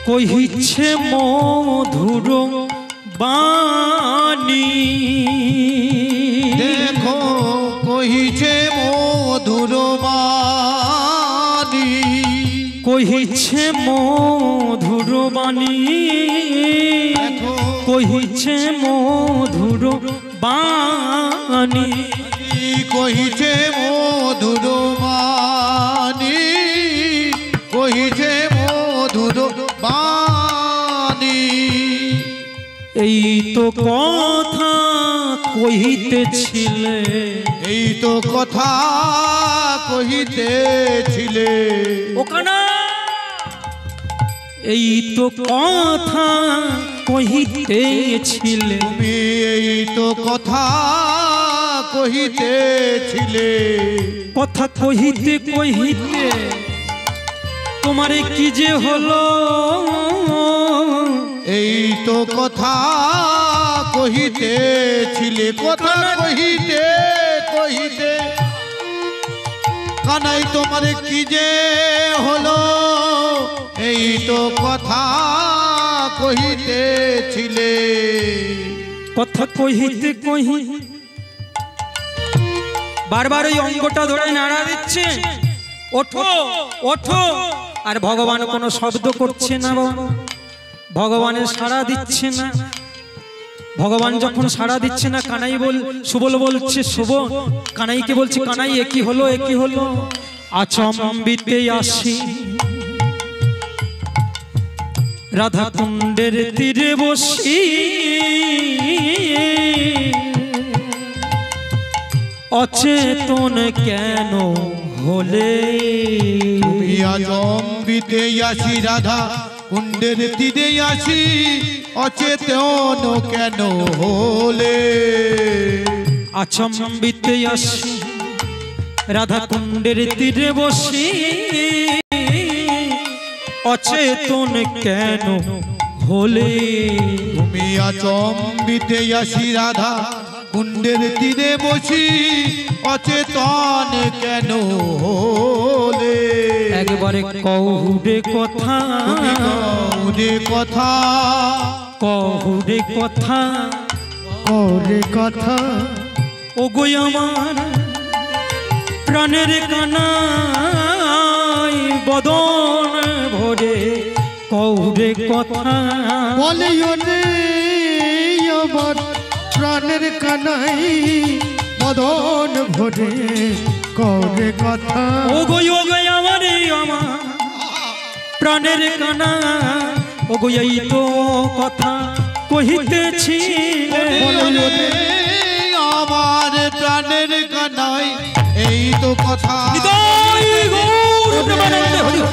কহিছে মধুর বাণী, দেখো কহিছে মধুর বাণী, কহিছে মধুর বাণী, কহিছে মধুর বাণী, কহিছে মধুর বাণী, কহিছে মধুর বাণী। এই তো কথা কহিতেছিলে, এই তো কথা কহিতেছিলে, ওখানে এই তো কথা কহিতেছিলে, তুমি এই তো কথা কহিতেছিলে, কথা কহিতে কহিতে তোমারে কি যে হলো, এই তো কথা কহিতেছিলে, কথা কহিতে কহিতে কানাই তোমারে কি যে হলো, এই তো কথা কহিতেছিলে, কথা কহিতে কহিতে বারবার ওই অঙ্গটা ধরে নাড়া দিচ্ছে, ওঠো ওঠো। আর ভগবান কোনো শব্দ করছে না, ভগবানের সাড়া দিচ্ছে না। ভগবান যখন সাড়া দিচ্ছে না, কানাই সুবল বলছে শুভ, কানাইকে বলছে কানাই একই হলো একই হলো। আচম্বিতে আসি রাধা কুণ্ডের তীরে বসি, অচেতন কেন হলে। তুমি আচম্বিতে আসি রাধা কুণ্ডের তীরে আসি, অচেতন কেন হলে। আচম্বিতে আসি রাধা কুণ্ডের তীরে বসি, অচেতন কেন হলে। তুমি আচম্বিতে আসি রাধা কুণ্ডের তীরে বসি, অচেতন কেন হলে। একবারে কহুরে কথা, তুমি কহুরে কথা, কহুরে কথা, কহুরে কথা। ও গো আমার প্রাণের কানাই, বদন ভরে কহুরে কথা। বলে রে আমার প্রাণের কানাই, বদন ভরে কহুরে কথা। ও গো আমার প্রাণের কানা, ও গো এই তো কথা কহিতেছি। আমার প্রাণের কানাই, এই তো কথা,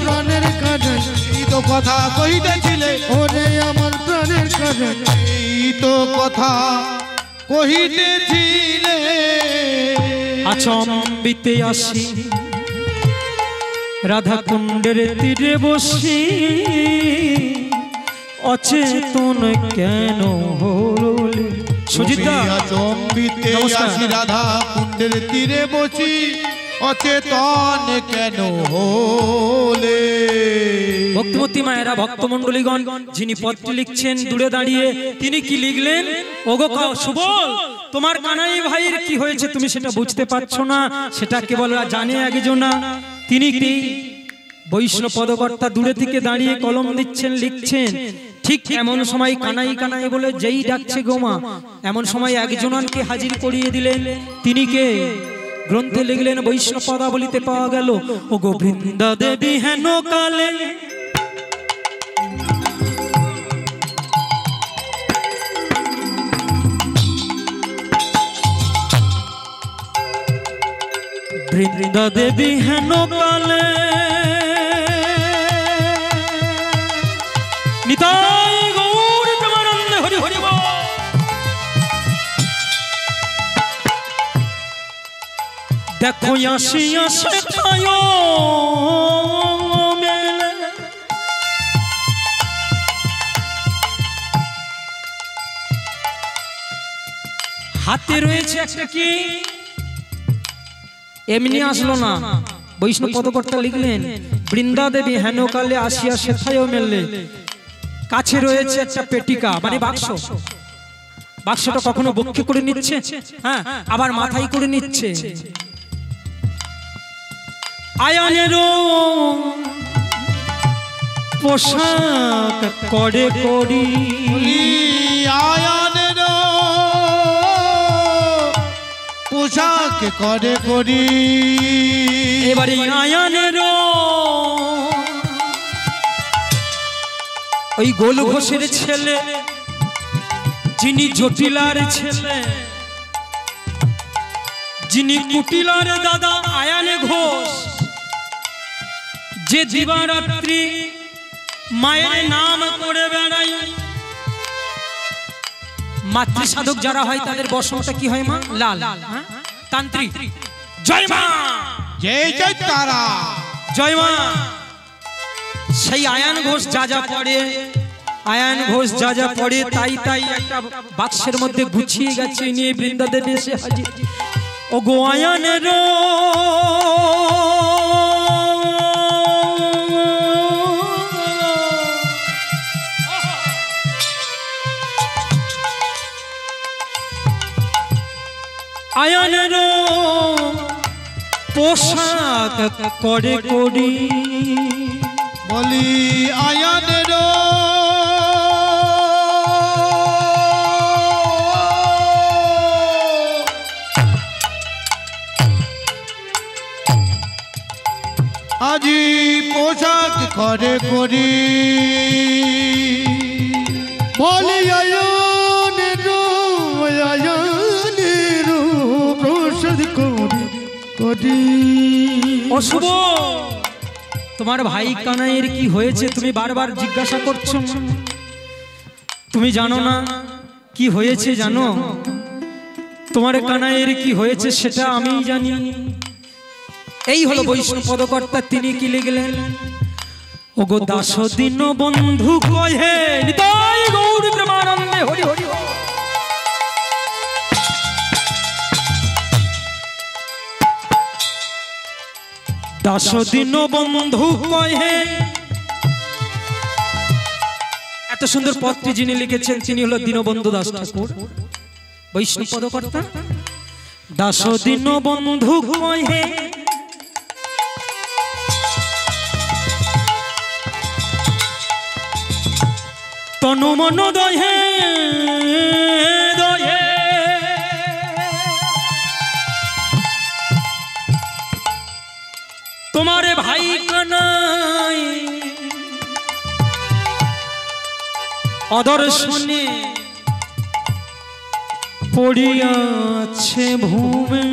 প্রাণের কানাই, এই তো কথা কহিতেছিলে। ওরে আমার প্রাণের কানাই, এই তো কথা কহিতেছিলে। আচম্বিতে আসি রাধা কুণ্ডের তীরে বসি, অচেতন কেন হলে। সুজিতা আচম্বিতে আসি রাধা কুণ্ডের তীরে বসি, অচেতন কেন হলে। ভক্তিমতী মায়েরা, ভক্তমণ্ডলীগণ, যিনি পত্র লিখছেন দূরে দাঁড়িয়ে, তিনি কি লিখলেন? ওগো সুবল, তোমার কানাই ভাইয়ের কি হয়েছে তুমি সেটা বুঝতে পারছো না, সেটা কেবল জানে একজনা। তিনি কি বৈষ্ণব পদকর্তা দূরে থেকে দাঁড়িয়ে কলম দিচ্ছেন, লিখছেন। ঠিক এমন সময় কানাই কানাই বলে যেই ডাকছে গোমা, এমন সময় একজনকে হাজির করিয়ে দিলেন। তিনি কে? গ্রন্থে লিখলেন বৈষ্ণব পদাবলিতে পাওয়া গেল, ও গো বৃন্দা দেবী হেন কালে। বৃন্দা দেবী হেন কালে, নিতাই গৌর প্রেমানন্দে হরি হরি বল। দেখো আসিয়া সেথায় মেলে, হাতে রয়েছে একটা কি, এমনি আসলো না। বৈষ্ণব পদকর্তা লিখলেন বৃন্দা দেবী হেন কালে আসিয়া সেথায় মেলে। কাছে রয়েছে একটা পেটিকা, মানে বাক্স। বাক্সটা কখনো বক্ষে করে নিচ্ছে, হ্যাঁ, আবার মাথায় করে নিচ্ছে। আয়ানেরও পোশাক করে করি, আয়ানেরও পোশাক করে করি। এবারে আয়ানেরও ওই গোল ঘোষের ছেলে, যিনি জটিলার ছেলে, যিনি কুটিলার দাদা আয়ানে ঘোষ, যে দিবারাত্রি মায়ের নাম করে বেড়াই। মাতৃ সাধক যারা হয় তাদের বসনটা কি হয় মা? লাল। তান্ত্রিক জয় মা, জয় জয় তারা, জয় মা। সেই আয়ান ঘোষ যা যা পড়ে, আয়ান ঘোষ যা যা পড়ে তাই তাই একটা বাক্সের মধ্যে গুছিয়ে গেছে, নিয়ে বৃন্দা দেবী এসে হাজির। ও গো আয়ানের আয়ানের পোশাক করে করি, বলি আয়ানের আজি পোশাক করে করি বলি আয়নের প্রসাদ করি করি। অশুভ, তোমার ভাই কানাইয়ের কি হয়েছে তুমি বারবার জিজ্ঞাসা করছো? তুমি জানো না কি হয়েছে? জানো তোমার কানাইয়ের কি হয়েছে সেটা আমি জানি। এই হলো বৈষ্ণব পদকর্তা, তিনি কি লিখলেন? ওগো দাস দিন বন্ধু কহে নিতাই গৌর প্রেমানন্দে হরি হরি। দাস দিন বন্ধু কহে, এত সুন্দর পদটি যিনি লিখেছেন তিনি হলো দীনবন্ধু দাস ঠাকুর, বৈষ্ণব পদকর্তা। দাস দিন বন্ধু কহে তনু মন দহে দহে, তোমারে ভাই কানাই অদর্শনে পড়িয়াছে ভূমে।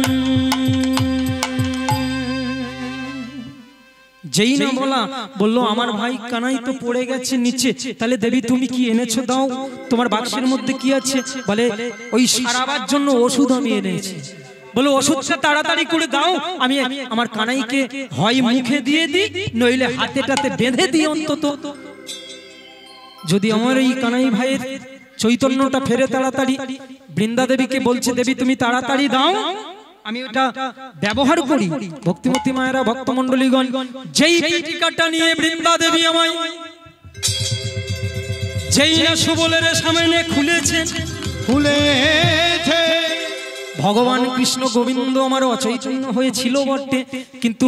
যেই না বললো আমার ভাই কানাই তো পড়ে গেছে নিচে, তাহলে দেবী তুমি কি এনেছো দাও, তোমার বাক্সের মধ্যে কি আছে? বলে ওই সারাবার জন্য ওষুধ আমি এনেছি। বলো ওষুধটা তাড়াতাড়ি করে দাও, আমি আমার কানাইকে হয় মুখে দিয়ে দিই নইলে হাতে টাতে বেঁধে দিই অন্তত, যদি আমার এই কানাই ভাইয়ের চৈতন্যটা ফেরে তাড়াতাড়ি। বৃন্দা দেবীকে বলছে দেবী তুমি তাড়াতাড়ি দাও, আমি ওটা ব্যবহার করি। ভক্তিমতী মায়েরা ভক্তমণ্ডলীগণ, যেই টিকাটা নিয়ে বৃন্দা দেবী আমায় যেই না সুবলের সামনে খুলেছে, ভগবান কৃষ্ণ গোবিন্দ আমার অচৈতন্য হয়েছিল বটে, কিন্তু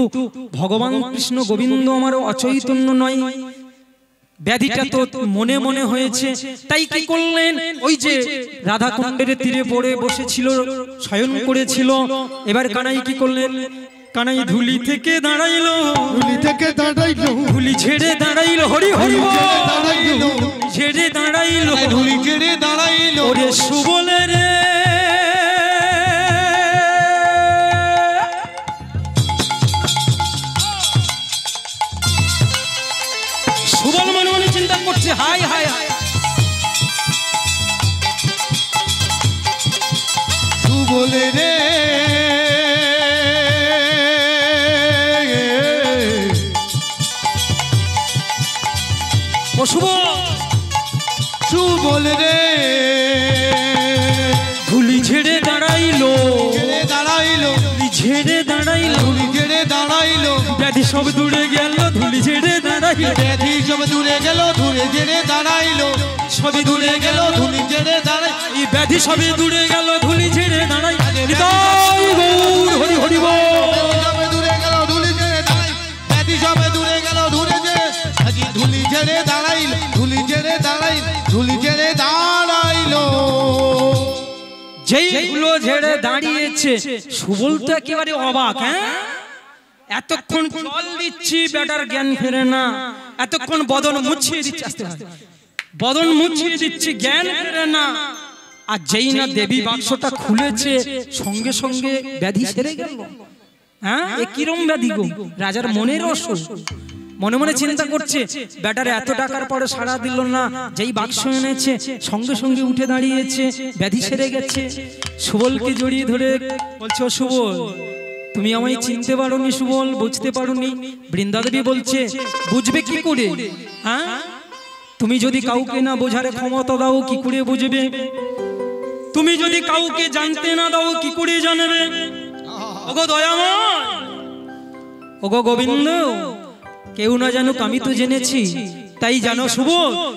ভগবান কৃষ্ণ গোবিন্দ আমার অচৈতন্য নয়, ব্যাধিটা তো মনে মনে হয়েছে। তাই কি করলেন, ওই যে রাধাকুণ্ডের তীরে পড়ে বসেছিল, শয়ন করেছিল, এবার কানাই কি করলেন? কানাই ধুলি থেকে দাঁড়াইলো, ধুলি থেকে দাঁড়াইলো, ধুলি ছেড়ে দাঁড়াইলো, হরি হরি দাঁড়াইলো, ছেড়ে দাঁড়াইলো, ধুলি ছেড়ে দাঁড়াইলো। ওরে সুবলের সুবল মনে মনে চিন্তা করছে, হাই হাই হাই সুবলে রে অশুভ, সুবল রে ধুলি ঝেড়ে দাঁড়াইলো, ছেড়ে দাঁড়াইলো, ঝেড়ে দাঁড়াইলো, ধুলি ছেড়ে দাঁড়াইলো, ব্যাধি সব দূরে গেল, ধুলি ঝেড়ে দাঁড়াইলো, ব্যাধি সব দূরে গেল, ধুলি ছেড়ে দাঁড়াইলো, সবই দূরে গেল, ধুলি ছেড়ে দাঁড়াই, এই ব্যাধি সবই দূরে গেল, ধুলি ঝেড়ে দাঁড়াই, নিতাই গৌর হরি হরি বল। সবে দূরে গেল, ধুলি ছেড়ে দাঁড়াই, ব্যাধি সবে দূরে গেল, ধুলে ছেড়ে আজি ধুলি ছেড়ে দাঁড়াইল, ধুলি ছেড়ে দাঁড়াইল, ধুলি ছেড়ে দাঁড়াইলো। যেইগুলো ঝেড়ে দাঁড়িয়েছে সুবল তো একেবারে অবাক। হ্যাঁ, এতক্ষণ জল দিচ্ছি বেটার জ্ঞান ফেরে না, এতক্ষণ বদন মুছিয়ে দিচ্ছি, আস্তে আস্তে বদন মুছিয়ে দিচ্ছি, জ্ঞান ফেরে না। আর যেই না দেবী বাক্সটা খুলেছে সঙ্গে সঙ্গে ব্যাধি সেরে গেল। হ্যাঁ, এ কিরম ব্যাধি গো? রাজার মনের অসুখ, মনে মনে চিন্তা করছে বেটার এত টাকার পরে সাড়া দিল না, যেই বাক্স এনেছে সঙ্গে সঙ্গে উঠে দাঁড়িয়েছে, ব্যাধি সেরে গেছে। সুবলকে জড়িয়ে ধরে বলছে, ও সুবল তুমি আমায় চিনতে পারোনি, সুবল বুঝতে পারোনি। বৃন্দা দেবী বলছে, বুঝবে কি করে? হ্যাঁ, তুমি যদি কাউকে না বোঝার ক্ষমতা দাও কি করে বুঝবে? তুমি যদি কাউকে জানতে না দাও কি করে জানবে? ওগো দয়াময়, ওগো গোবিন্দ, কেউ না জানুক আমি তো জেনেছি, তাই জানো শুভ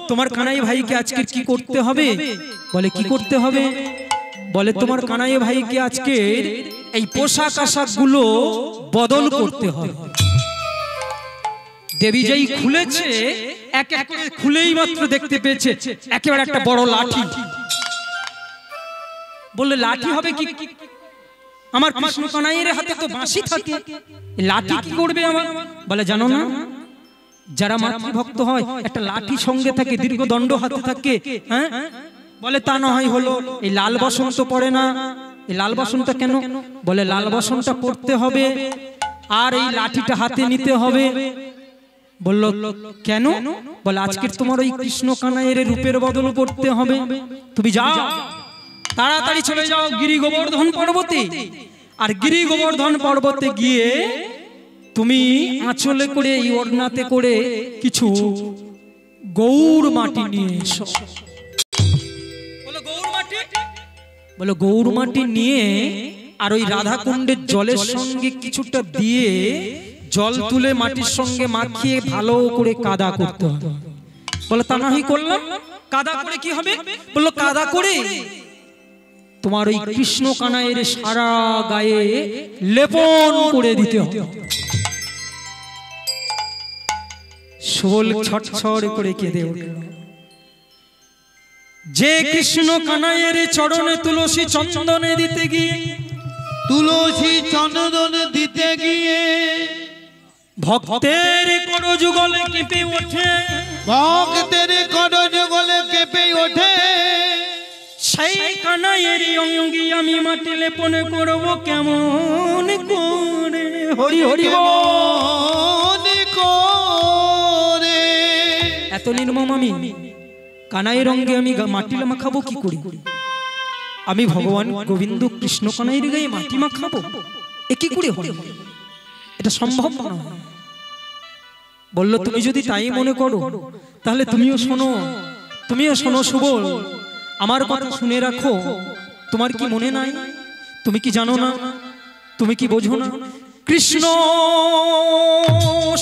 তোমার কানাই ভাইকে আজকে কি করতে হবে? বলে কি করতে হবে? বলে তোমার কানাই ভাইকে আজকে এই পোশাক আশাক গুলো বদল করতে হবে। দেবী যেই খুলেছে, এক এক করে খুলেই মাত্র দেখতে পেয়েছে একেবারে একটা বড় লাঠি। বললে লাঠি হবে কি? আমার কৃষ্ণ কানাইয়ের হাতে তো বাঁশি থাকে, লাঠি কি করবে আমার? বলে জানো না, যারা মাতৃভক্ত হয় একটা লাঠি সঙ্গে থাকে, দীর্ঘ দণ্ড হাতে থাকে। হ্যাঁ, বলে তা না হয় হলো, এই লাল বসন্ত পড়ে না, এই লাল বসন্ত কেন? বলে লাল বসন্ত পড়তে হবে আর এই লাঠিটা হাতে নিতে হবে। বলল কেন? বলে আজকের তোমার ওই কৃষ্ণ কানাইয়ের রূপের বদল করতে হবে। তুমি যাও, তাড়াতাড়ি চলে যাও গিরি গোবর্ধন পর্বতে, আর গিরি গোবর্ধন পর্বতে গিয়ে তুমি আঁচলে করে এই ওড়নাতে করে কিছু গৌর মাটি নিয়ে এসো। বলো গৌর মাটি? বলো গৌর মাটি নিয়ে আর ওই রাধা কুণ্ডের জলের সঙ্গে কিছুটা দিয়ে জল তুলে মাটির সঙ্গে মাখিয়ে ভালো করে কাদা করতে হবে। বলে তা না হয় করলাম। কাদা করে কি হবে? বললো কাদা করে তোমার ওই কৃষ্ণ কানাইয়ের সারা গায়ে লেপন করে দিতে হবে। শোল ছটছট করে কেঁদে উঠল। যে কৃষ্ণ কানাইয়ের চরণে তুলসী চন্দনে দিতে গিয়ে, তুলসী চন্দনে দিতে গিয়ে ভক্তের করযুগলে কেঁপে ওঠে, ভক্তের করযুগলে কেঁপে ওঠে, সেই কানাইয়ের অঙ্গি আমি মাটি লেপন করব কেমন করে? হরি হরি কেমন করে? এত নির্মম আমি কানাইয়ের অঙ্গে আমি মাটি মাখাবো কি করি? আমি ভগবান গোবিন্দ কৃষ্ণ কানাইয়ের গায়ে মাটি মাখাবো? এ কি করে হয়? এটা সম্ভব না। বলল তুমি যদি তাই মনে করো তাহলে তুমিও শোনো, তুমিও শোনো সুবল, আমার কথা শুনে রাখো। তোমার কি মনে নাই? তুমি কি জানো না? তুমি কি বোঝো না? কৃষ্ণ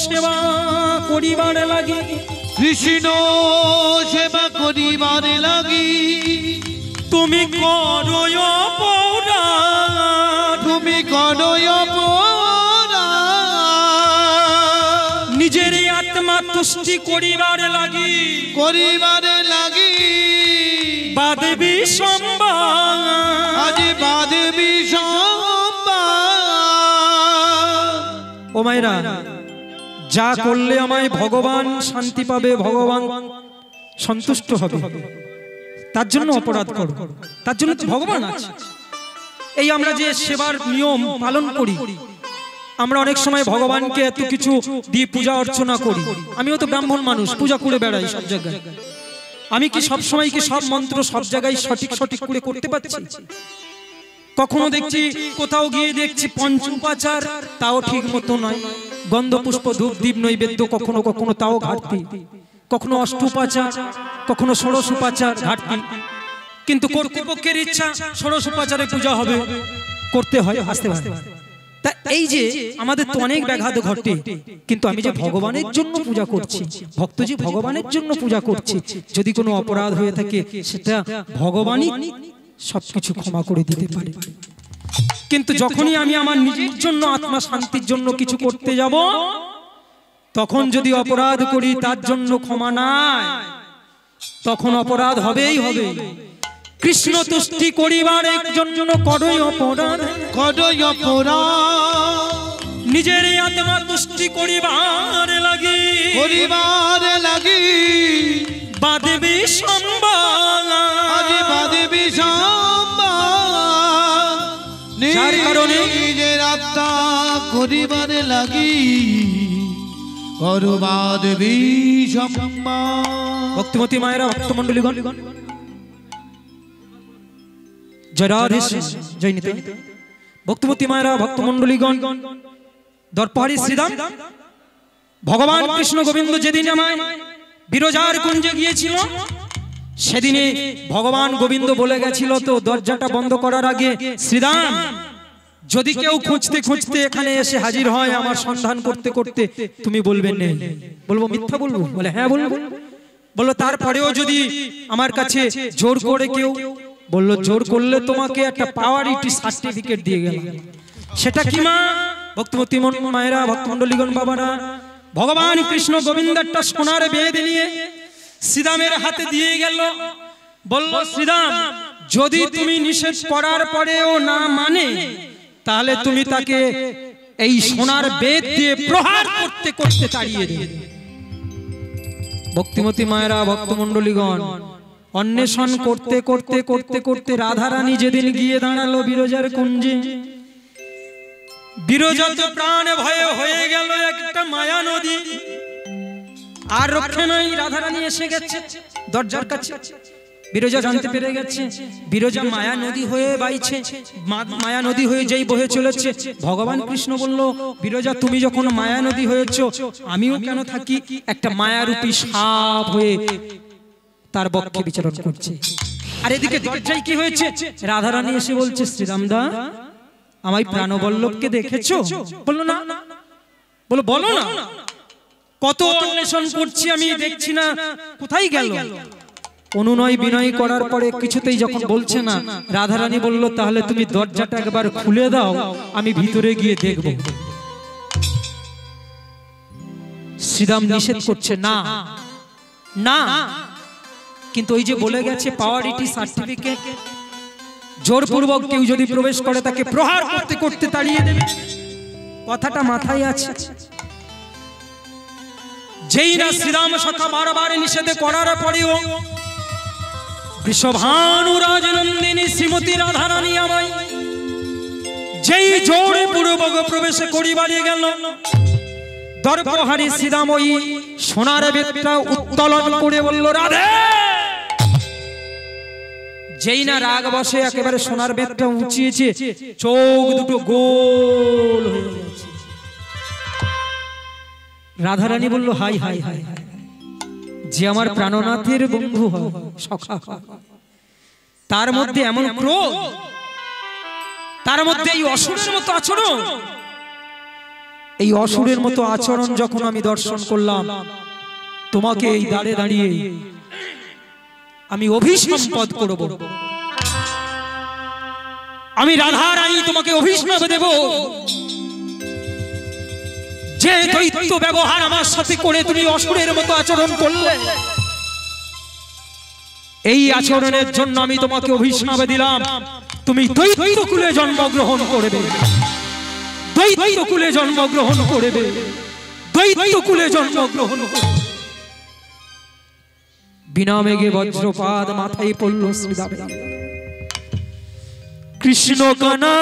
সেবা করিবার লাগি, কৃষ্ণ সেবা করিবার লাগি তুমি করো অপরাধ, তুমি করো অপরাধ, নিজের আত্মা তুষ্টি করিবার লাগি, করিবার লাগি বাদবি সম্বাদ, আজ বাদবি সম্বাদ। ও মায়েরা, যা করলে আমায় ভগবান শান্তি পাবে, ভগবান সন্তুষ্ট হবে, তার জন্য অপরাধ করো, তার জন্য তো ভগবান আছে। এই আমরা যে সেবার নিয়ম পালন করি, আমরা অনেক সময় ভগবানকে এত কিছু দিয়ে পূজা অর্চনা করি। আমিও তো ব্রাহ্মণ মানুষ, পূজা করে বেড়াই সব জায়গায়। আমি কি সব সময় কি সব মন্ত্র সব জায়গায় সঠিক সঠিক করে করতে পারছি? কখনো দেখছি কোথাও গিয়ে দেখছি পঞ্চোপাচার, তাও ঠিক মতো নয়। গন্ধ পুষ্প ধূপ দীপ নৈবেদ্য কখনো কখনো তাও ঘাটতি, কখনো অষ্টোপাচার, কখনো ষোড়শোপাচার ঘাটতি। কিন্তু কর্তৃপক্ষের ইচ্ছা ষোড়শোপাচারে পূজা হবে, করতে হয়, আসতে হয়। তা এই যে আমাদের তো অনেক ব্যাঘাত ঘটে, কিন্তু আমি যে ভগবানের জন্য পূজা করছি, ভক্ত যে ভগবানের জন্য পূজা করছি, যদি কোনো অপরাধ হয়ে থাকে সেটা ভগবানই সবকিছু ক্ষমা করে দিতে পারে। কিন্তু যখনই আমি আমার নিজের জন্য আত্মা শান্তির জন্য কিছু করতে যাব, তখন যদি অপরাধ করি তার জন্য ক্ষমা নাই, তখন অপরাধ হবেই হবে। কৃষ্ণ তুষ্টি করিবার জন্য করই অপরাধ, করই অপরাধ, নিজের আত্মা তুষ্টি করিবার লাগি, করিবার লাগি বাদবি সম্বাদ, আজ বাদবি সম্বাদ। যার কারণে নিজের আত্মা করিবার লাগি করবাদবি সম্বাদ। ভক্তিমতী মায়েরা, ভক্তমণ্ডলীগণ, জয় রাধে জয় নিতে। ভক্তিমতী মায়েরা, ভক্তমণ্ডলীগণ, দর্পহারী শ্রীদাম ভগবান কৃষ্ণ গোবিন্দ যেদিন আমায় বিরজার কুঞ্জে গিয়েছিল, সেদিনে ভগবান গোবিন্দ বলে গেছিল তো দরজাটা বন্ধ করার আগে, শ্রীদাম যদি কেউ খুঁজতে খুঁজতে এখানে এসে হাজির হয় আমার সন্ধান করতে করতে, তুমি বলবেন নেই। বলবো মিথ্যা বলবো? বলে হ্যাঁ বলবো। বললো তারপরেও যদি আমার কাছে জোর করে কেউ, বললো জোর করলে তোমাকে একটা পাওয়ারিটি সার্টিফিকেট দিয়ে গেল। সেটা কি মা? ভক্তিমতী মায়েরা, ভক্তমণ্ডলীগণ, বাবারা, ভগবান কৃষ্ণ গোবিন্দ একটা সোনার বেঁধে নিয়ে শ্রীদামের হাতে দিয়ে গেল। বলল শ্রীদাম, যদি তুমি নিষেধ করার পরেও না মানে, তাহলে তুমি তাকে এই সোনার বেদ দিয়ে প্রহার করতে করতে তাড়িয়ে দেবে। ভক্তিমতী মায়েরা, ভক্তমণ্ডলীগণ, অন্বেষণ করতে করতে করতে করতে রাধারানী যেদিন গিয়ে দাঁড়ালো বিরজার কুঞ্জে, বিরজা তো প্রাণে ভয়ে হয়ে গেল একটা মায়া নদী, আর রক্ষে নাই। রাধারানী এসে গেছে দরজার কাছে, বিরজা জানতে পেরে গেছে বিরজা মায়া নদী হয়ে বাইছে, মায়া নদী হয়ে যেই বহে চলেছে। ভগবান কৃষ্ণ বলল, বিরজা তুমি যখন মায়া নদী হয়েছ, আমিও কেন থাকি একটা মায়ারূপী সাপ হয়ে তার বক্ষে বিচরণ করছে। আর এদিকে দরজায় কি হয়েছে? রাধারানী এসে বলছে, শ্রীরামদা আমায় প্রাণবল্লভকে দেখেছো? বললো না। বলো বলো না, কত অন্বেষণ করছি আমি, দেখছি না, কোথায় গেল? অনুনয় বিনয় করার পরে কিছুতেই যখন বলছে না, রাধারানী বলল, তাহলে তুমি দরজাটা একবার খুলে দাও, আমি ভিতরে গিয়ে দেখব। শ্রীরাম নিষেধ করছে, না না। কিন্তু ওই যে বলে গেছে পাওয়ারিটি সার্টিফিকেট, জোরপূর্বক কেউ যদি প্রবেশ করে তাকে প্রহার করতে করতে তাড়িয়ে দেবে, কথাটা মাথায় আছে। যেই না শ্রীরাম সখা বারবার নিষেধ করার পরেও বৃষভানু রাজনন্দিনী শ্রীমতী রাধারানী আমায় যেই জোরে পূর্বক প্রবেশ করিবারে গেল, দর্পহারী শ্রীরাম ওই সোনার বেদটা উত্তোলন করে বলল, রাধে। যেই না রাগ বসে একেবারে সোনার বেদটা উঁচিয়েছে, চোখ দুটো গোল হয়ে গেছে। রাধারানী বলল, হাই হাই হাই হাই, যে আমার প্রাণনাথের বন্ধু হয়, সখা, তার মধ্যে এমন ক্রোধ, তার মধ্যে এই অসুরের মতো আচরণ। এই অসুরের মতো আচরণ যখন আমি দর্শন করলাম, তোমাকে এই দাঁড়ে দাঁড়িয়ে আমি অভিসম্পদ করব। আমি রাধারানী তোমাকে অভিশাপ দেব। যে দৈত্য ব্যবহার আমার সাথে করে তুমি অসুরের মতো আচরণ করলে, এই আচরণের জন্য আমি তোমাকে অভিশাপ দিলাম, তুমি দৈত্য কুলে জন্মগ্রহণ করবে, দৈত্য কুলে জন্মগ্রহণ করবে, দৈত্য কুলে জন্মগ্রহণ করবে। বিনা মেঘে বজ্রপাত মাথায় পড়ল শ্রীরাম। কৃষ্ণ কানা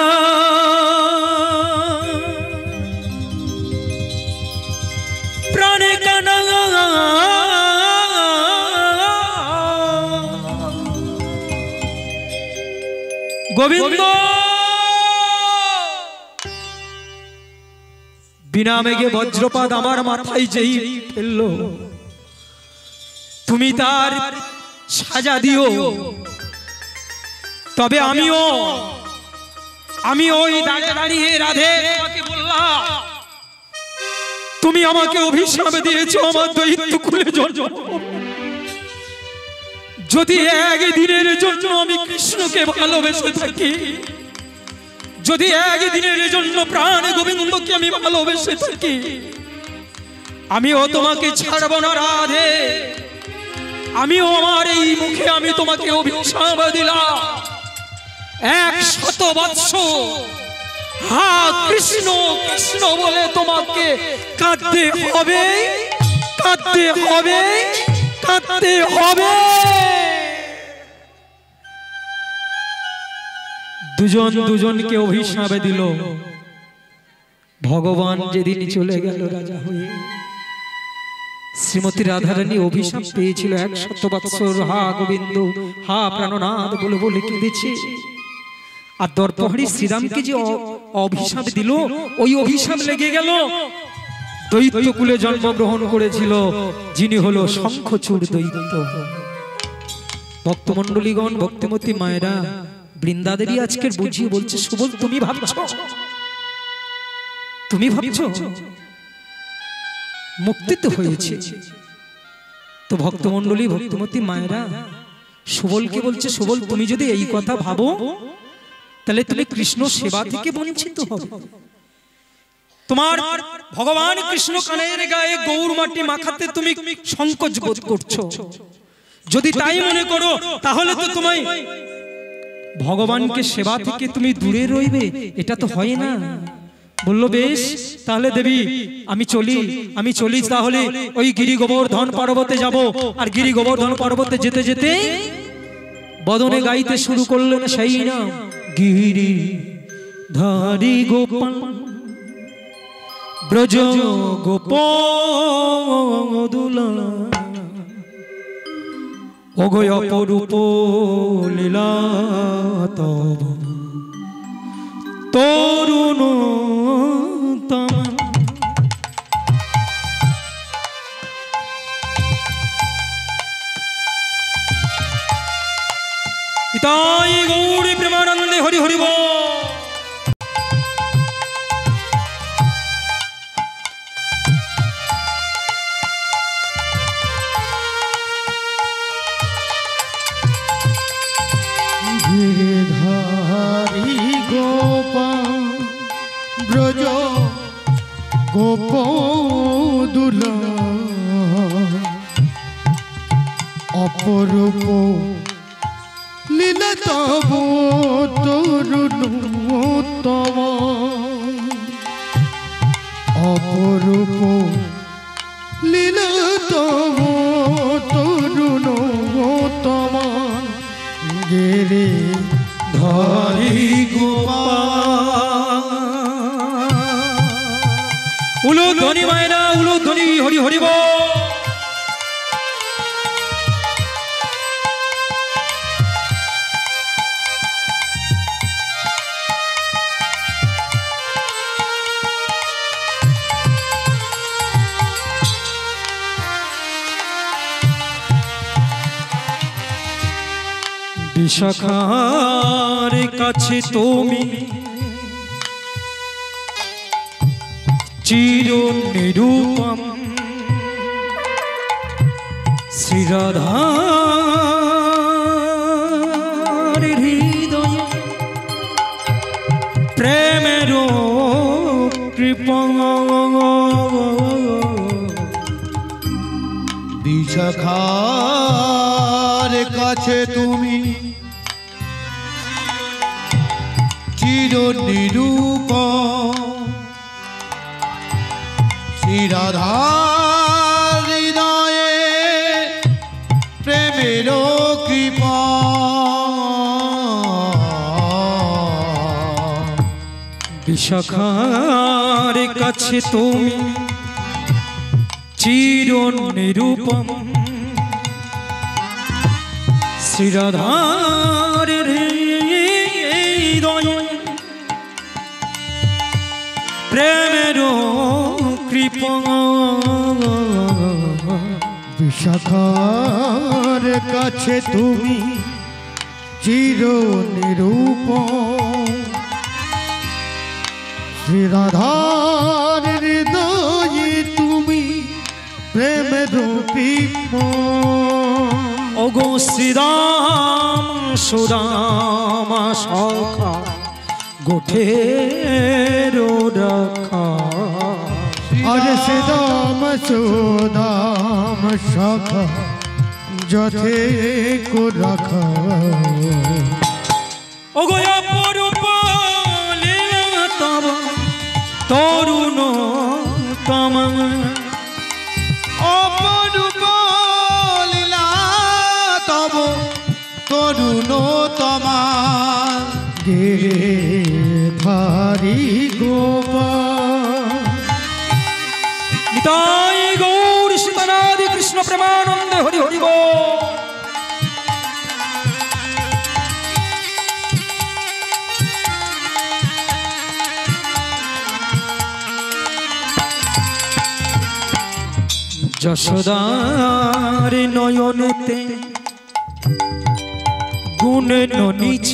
প্রাণে কানা, গোবিন্দ। বিনা মেঘে বজ্রপাত আমার মাথায় যেই ফেললো, তুমি তার সাজা দিও। তবে আমি ওই দাঁড়িয়ে দাঁড়িয়ে রাধে তোমাকে বললাম, তুমি আমাকে অভিশাপ দিয়েছো আমার দৈত্য কুলে জন্ম। যদি একদিনের জন্য আমি কৃষ্ণকে ভালোবেসে থাকি, যদি একদিনের জন্য প্রাণ গোবিন্দকে আমি ভালোবেসে থাকি, আমিও তোমাকে ছাড়ব না রাধে। আমিও আমার এই মুখে আমি তোমাকে অভিশাপ দিলাম, 100 বৎসর হা কৃষ্ণ কৃষ্ণ বলে তোমাকে কাঁদতে হবে, কাঁদতে হবে, কাঁদতে হবে। দুজন দুজনকে অভিশাপ দিল। ভগবান যেদিন চলে গেল রাজা হয়ে, শ্রীমতী রাধারানী অভিশাপ পেয়েছিল 100 বৎসর হা গোবিন্দ হা প্রাণনাথ বলে বলে কেঁদেছে। আর দর্পহারী শ্রীরামকে যে অভিশাপ দিল, ওই অভিশাপ লেগে গেল দৈত্য কুলে জন্মগ্রহণ করেছিল যিনি হলো শঙ্খচূড় দৈত্য। ভক্তমণ্ডলীগণ, ভক্তিমতী মায়েরা, বৃন্দাদেবী আজকের বুঝিয়ে বলছে, সুবল তুমি ভাবছো, তুমি ভাবছো মুক্তি তো হয়েছে। তো ভক্তমণ্ডলী, ভক্তিমতী মায়েরা সুবলকে বলছে, সুবল তুমি যদি এই কথা ভাবো, তাহলে তুমি কৃষ্ণ সেবা থেকে বঞ্চিত হবে। তোমার ভগবান কৃষ্ণ কানের গায়ে গৌর মাটি মাখাতে তুমি সংকোচ বোধ করছো। যদি তাই মনে করো, তাহলে তো তোমায় ভগবানকে সেবা থেকে তুমি দূরে রইবে, এটা তো হয় না। বললো বেশ তাহলে দেবী আমি চলি তাহলে ওই গিরি গোবর্ধন পর্বতে যাব। আর গিরি গোবর্ধন পর্বতে যেতে যেতে বদনে গাইতে শুরু করলেন সেই নাম, গিরি ধারি গোপাল ব্রজ গোপদুলা অগয় অপরূপ লীলা তব তরুণ ইতাই গৌরী প্রেমানন্দে হরি হরি বল। গিরিধারী গোপাল ব্রজ গোপদুলা অপরূপ লীলা তব তরুণোত্তম অপরূপ লীলা তব তরুণোত্তম গিরি ধারি গোপাল। উলু ধ্বনি মায়না উলু ধ্বনি হরি হরি বল। বিশাখার কাছে তুমি চির নিরূপম শ্রীরাধার হৃদয় প্রেমের কৃপা। বিশাখার কাছে তুমি চির নিরূপম শ্রীরাধার হৃদয়ে প্রেমের কৃপা। বিশাখার কাছে তুমি চির নিরূপম শ্রীরাধার হৃদয় প্রেমের কৃপা। বিশাখার কাছে তুমি চির নিরূপম শ্রীরাধার হৃদয়ে তুমি প্রেমের কৃপা। ওগো শ্রীরাম সুদাম সখা গোঠের রাখা। আরে শ্রীরাম সুদাম সখা যথে কো রাখা। ওগো অপরূপ লীলা তব তরুণ তম অপরূপ লীলা তব তরুণোত্তম গিরিধারী গোপাল। নিতাই গৌর সীতানাদি কৃষ্ণ প্রেমানন্দে হরি হরি বল। যশোদার নয়নেতে গুণে নিচ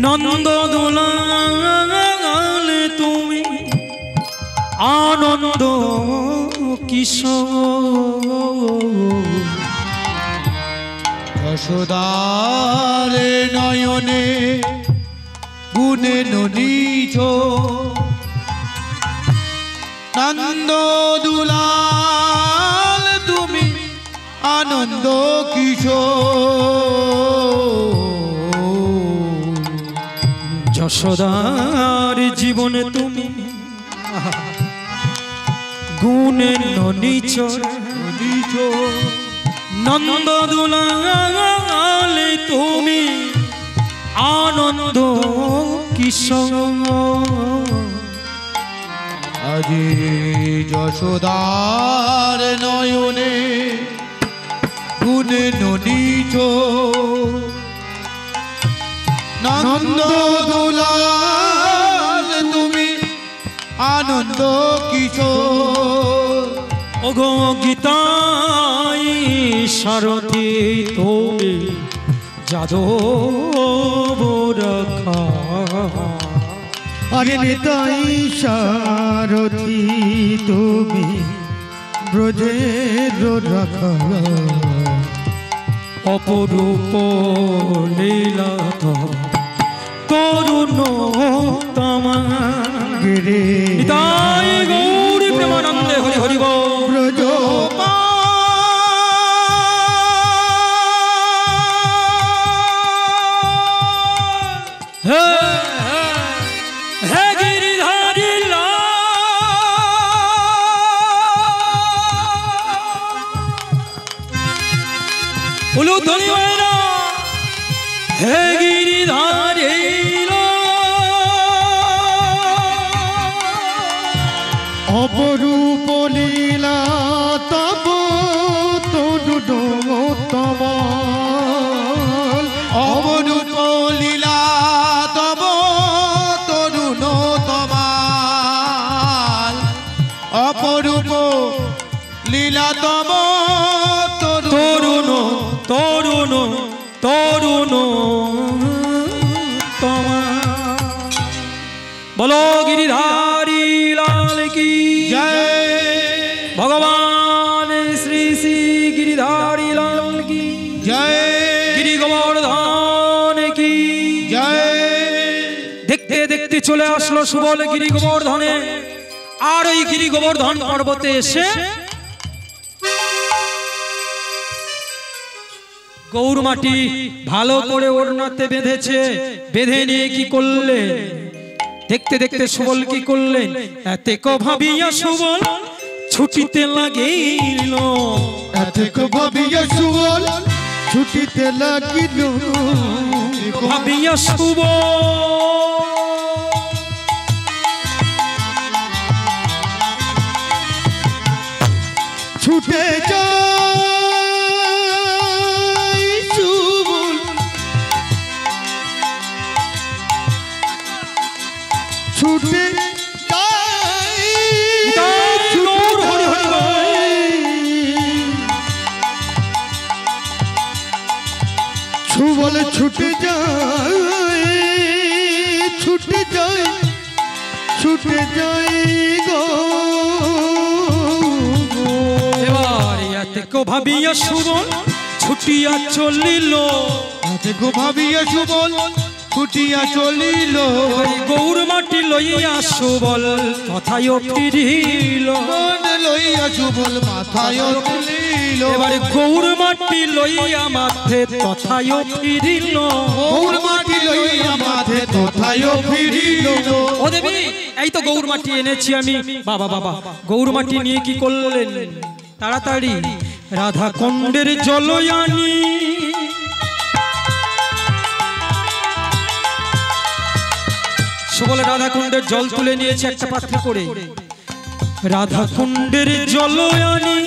নন্দ দোলাল তুমি আনন্দ কিশোর। যশোদার নয়নে গুণে নিচ নন্দ দুলাল তুমি আনন্দ কিশোর। যশোদার জীবনে তুমি গুণের নিচর নন্দ দুলালে তুমি আনন্দ কিশোর আজি যশোদার নয়নে গুণে নিজ নন্দ দুলাল তুমি আনন্দ কিশোর ওগো গীতাই সারথি তুমি যাদব রাখা আরে নিতাই সারথি তুমি ব্রজের রাখা অপরূপ লীলা তরুণ তমা গিরে নিতাই গৌরী প্রেমানন্দে হরি হরি বল ব্রজ হে হে গিরিধারী উলু ধনি না হে গিরিধারী অপরূপ লীলা তব তরুণোত্তমাল অবরূপ লীলা তব তরুণ তমাল অপরূপ লীলা তব তরুণ তরুণ তরুণ তোমা বলো গিরিধারী লাল কি জয় ভগবান শ্রী শ্রী গিরিধারী লাল কি জয় গিরি গোবর্ধন কি জয় দেখতে দেখতে চলে আসলো সুবল গিরি গোবর্ধনে আর ওই গিরি গোবর্ধন পর্বতে এসে গৌর মাটি ভালো করে ওড়নাতে বেঁধেছে বেঁধে নিয়ে কি করলে দেখতে দেখতে সুবল কি করলেন এতে কো ভাবিয়া সুবল ছুটিতে লাগিল এতে ভাবিয়া সুবল ছুটিতে লাগিল ভাবিয়া সুবল ছুটে যাই সুবল ছুটে যাই গৌর হরি হরি সুবল ছুটে যায় ছুটে যায় ছুটে যাই গো এবার এতে কো ভাবিয়া সুবল ছুটিয়া চলিল দেখো ভাবিয়া সুবল ছুটিয়া চলিল গৌর মাটি লইয়া সুবল তথায় ফিরিল মন লইয়া সুবল মাথায় তুলিল এবারে গৌর মাটি লইয়া মাথে তথায় ফিরিল গৌর মাটি লইয়া মাথে তথায় ফিরিল ও দেবী এই তো গৌর মাটি এনেছি আমি বাবা বাবা গৌর মাটি নিয়ে কি করলেন তাড়াতাড়ি রাধা কুণ্ডের জলয়ানি সুবল রাধা কুণ্ডের জল তুলে নিয়েছে একটা পাত্রে করে রাধা কুণ্ডের জলয়ানি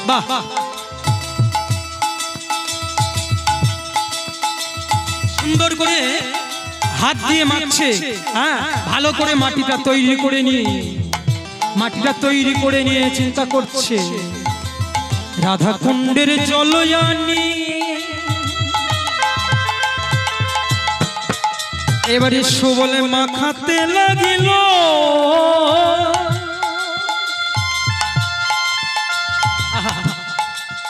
বাহ সুন্দর করে হাত দিয়ে মাখছে হ্যাঁ ভালো করে মাটিটা তৈরি করে নিয়ে মাটিটা তৈরি করে নিয়ে চিন্তা করছে রাধা কুণ্ডের জলয়ানি এবারে সুবলে মাখাতে লাগিল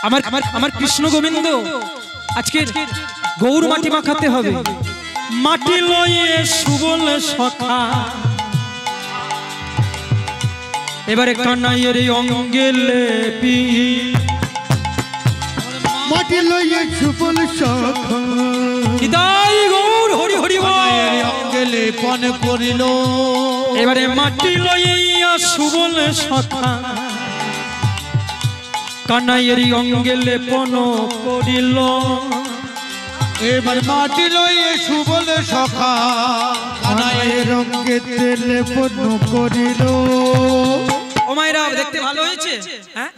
আমার আমার আমার কৃষ্ণ গোবিন্দ আজকে গৌর মাটি মাখাতে হবে মাটি লয়ে সুবল সখা এবারে কানাইয়ের অঙ্গে লেপি মাটি লইয়ে সুবল সখা নিতাই গৌর হরি হরি বল। কানাইয়ের অঙ্গে লেপন করিল এবারে মাটি লইয়া সুবল সখা কানাইয়ের অঙ্গে লেপন করিল। এবার মাটি লইয়ে সুবল সখা কানাইয়ের অঙ্গে লেপন করিল। ও মায়েরা দেখতে ভালো হয়েছে, হ্যাঁ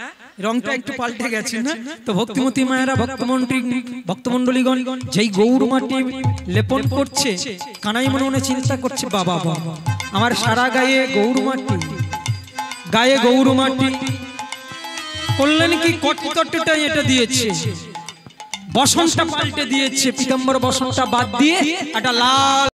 রংটা একটু পাল্টে গেছে না? তো ভক্তিমতী মায়েরা ভক্তমন্ডলীগণ যেই গৌর মাটি লেপন করছে, কানাই মনে মনে চিন্তা করছে বাবা বাবা আমার সারা গায়ে গৌর মাটি, গায়ে গৌর মাটি করলেন কি কটকটটা এটা দিয়েছে, বসনটা পাল্টে দিয়েছে, পীতাম্বর বসনটা বাদ দিয়ে একটা লাল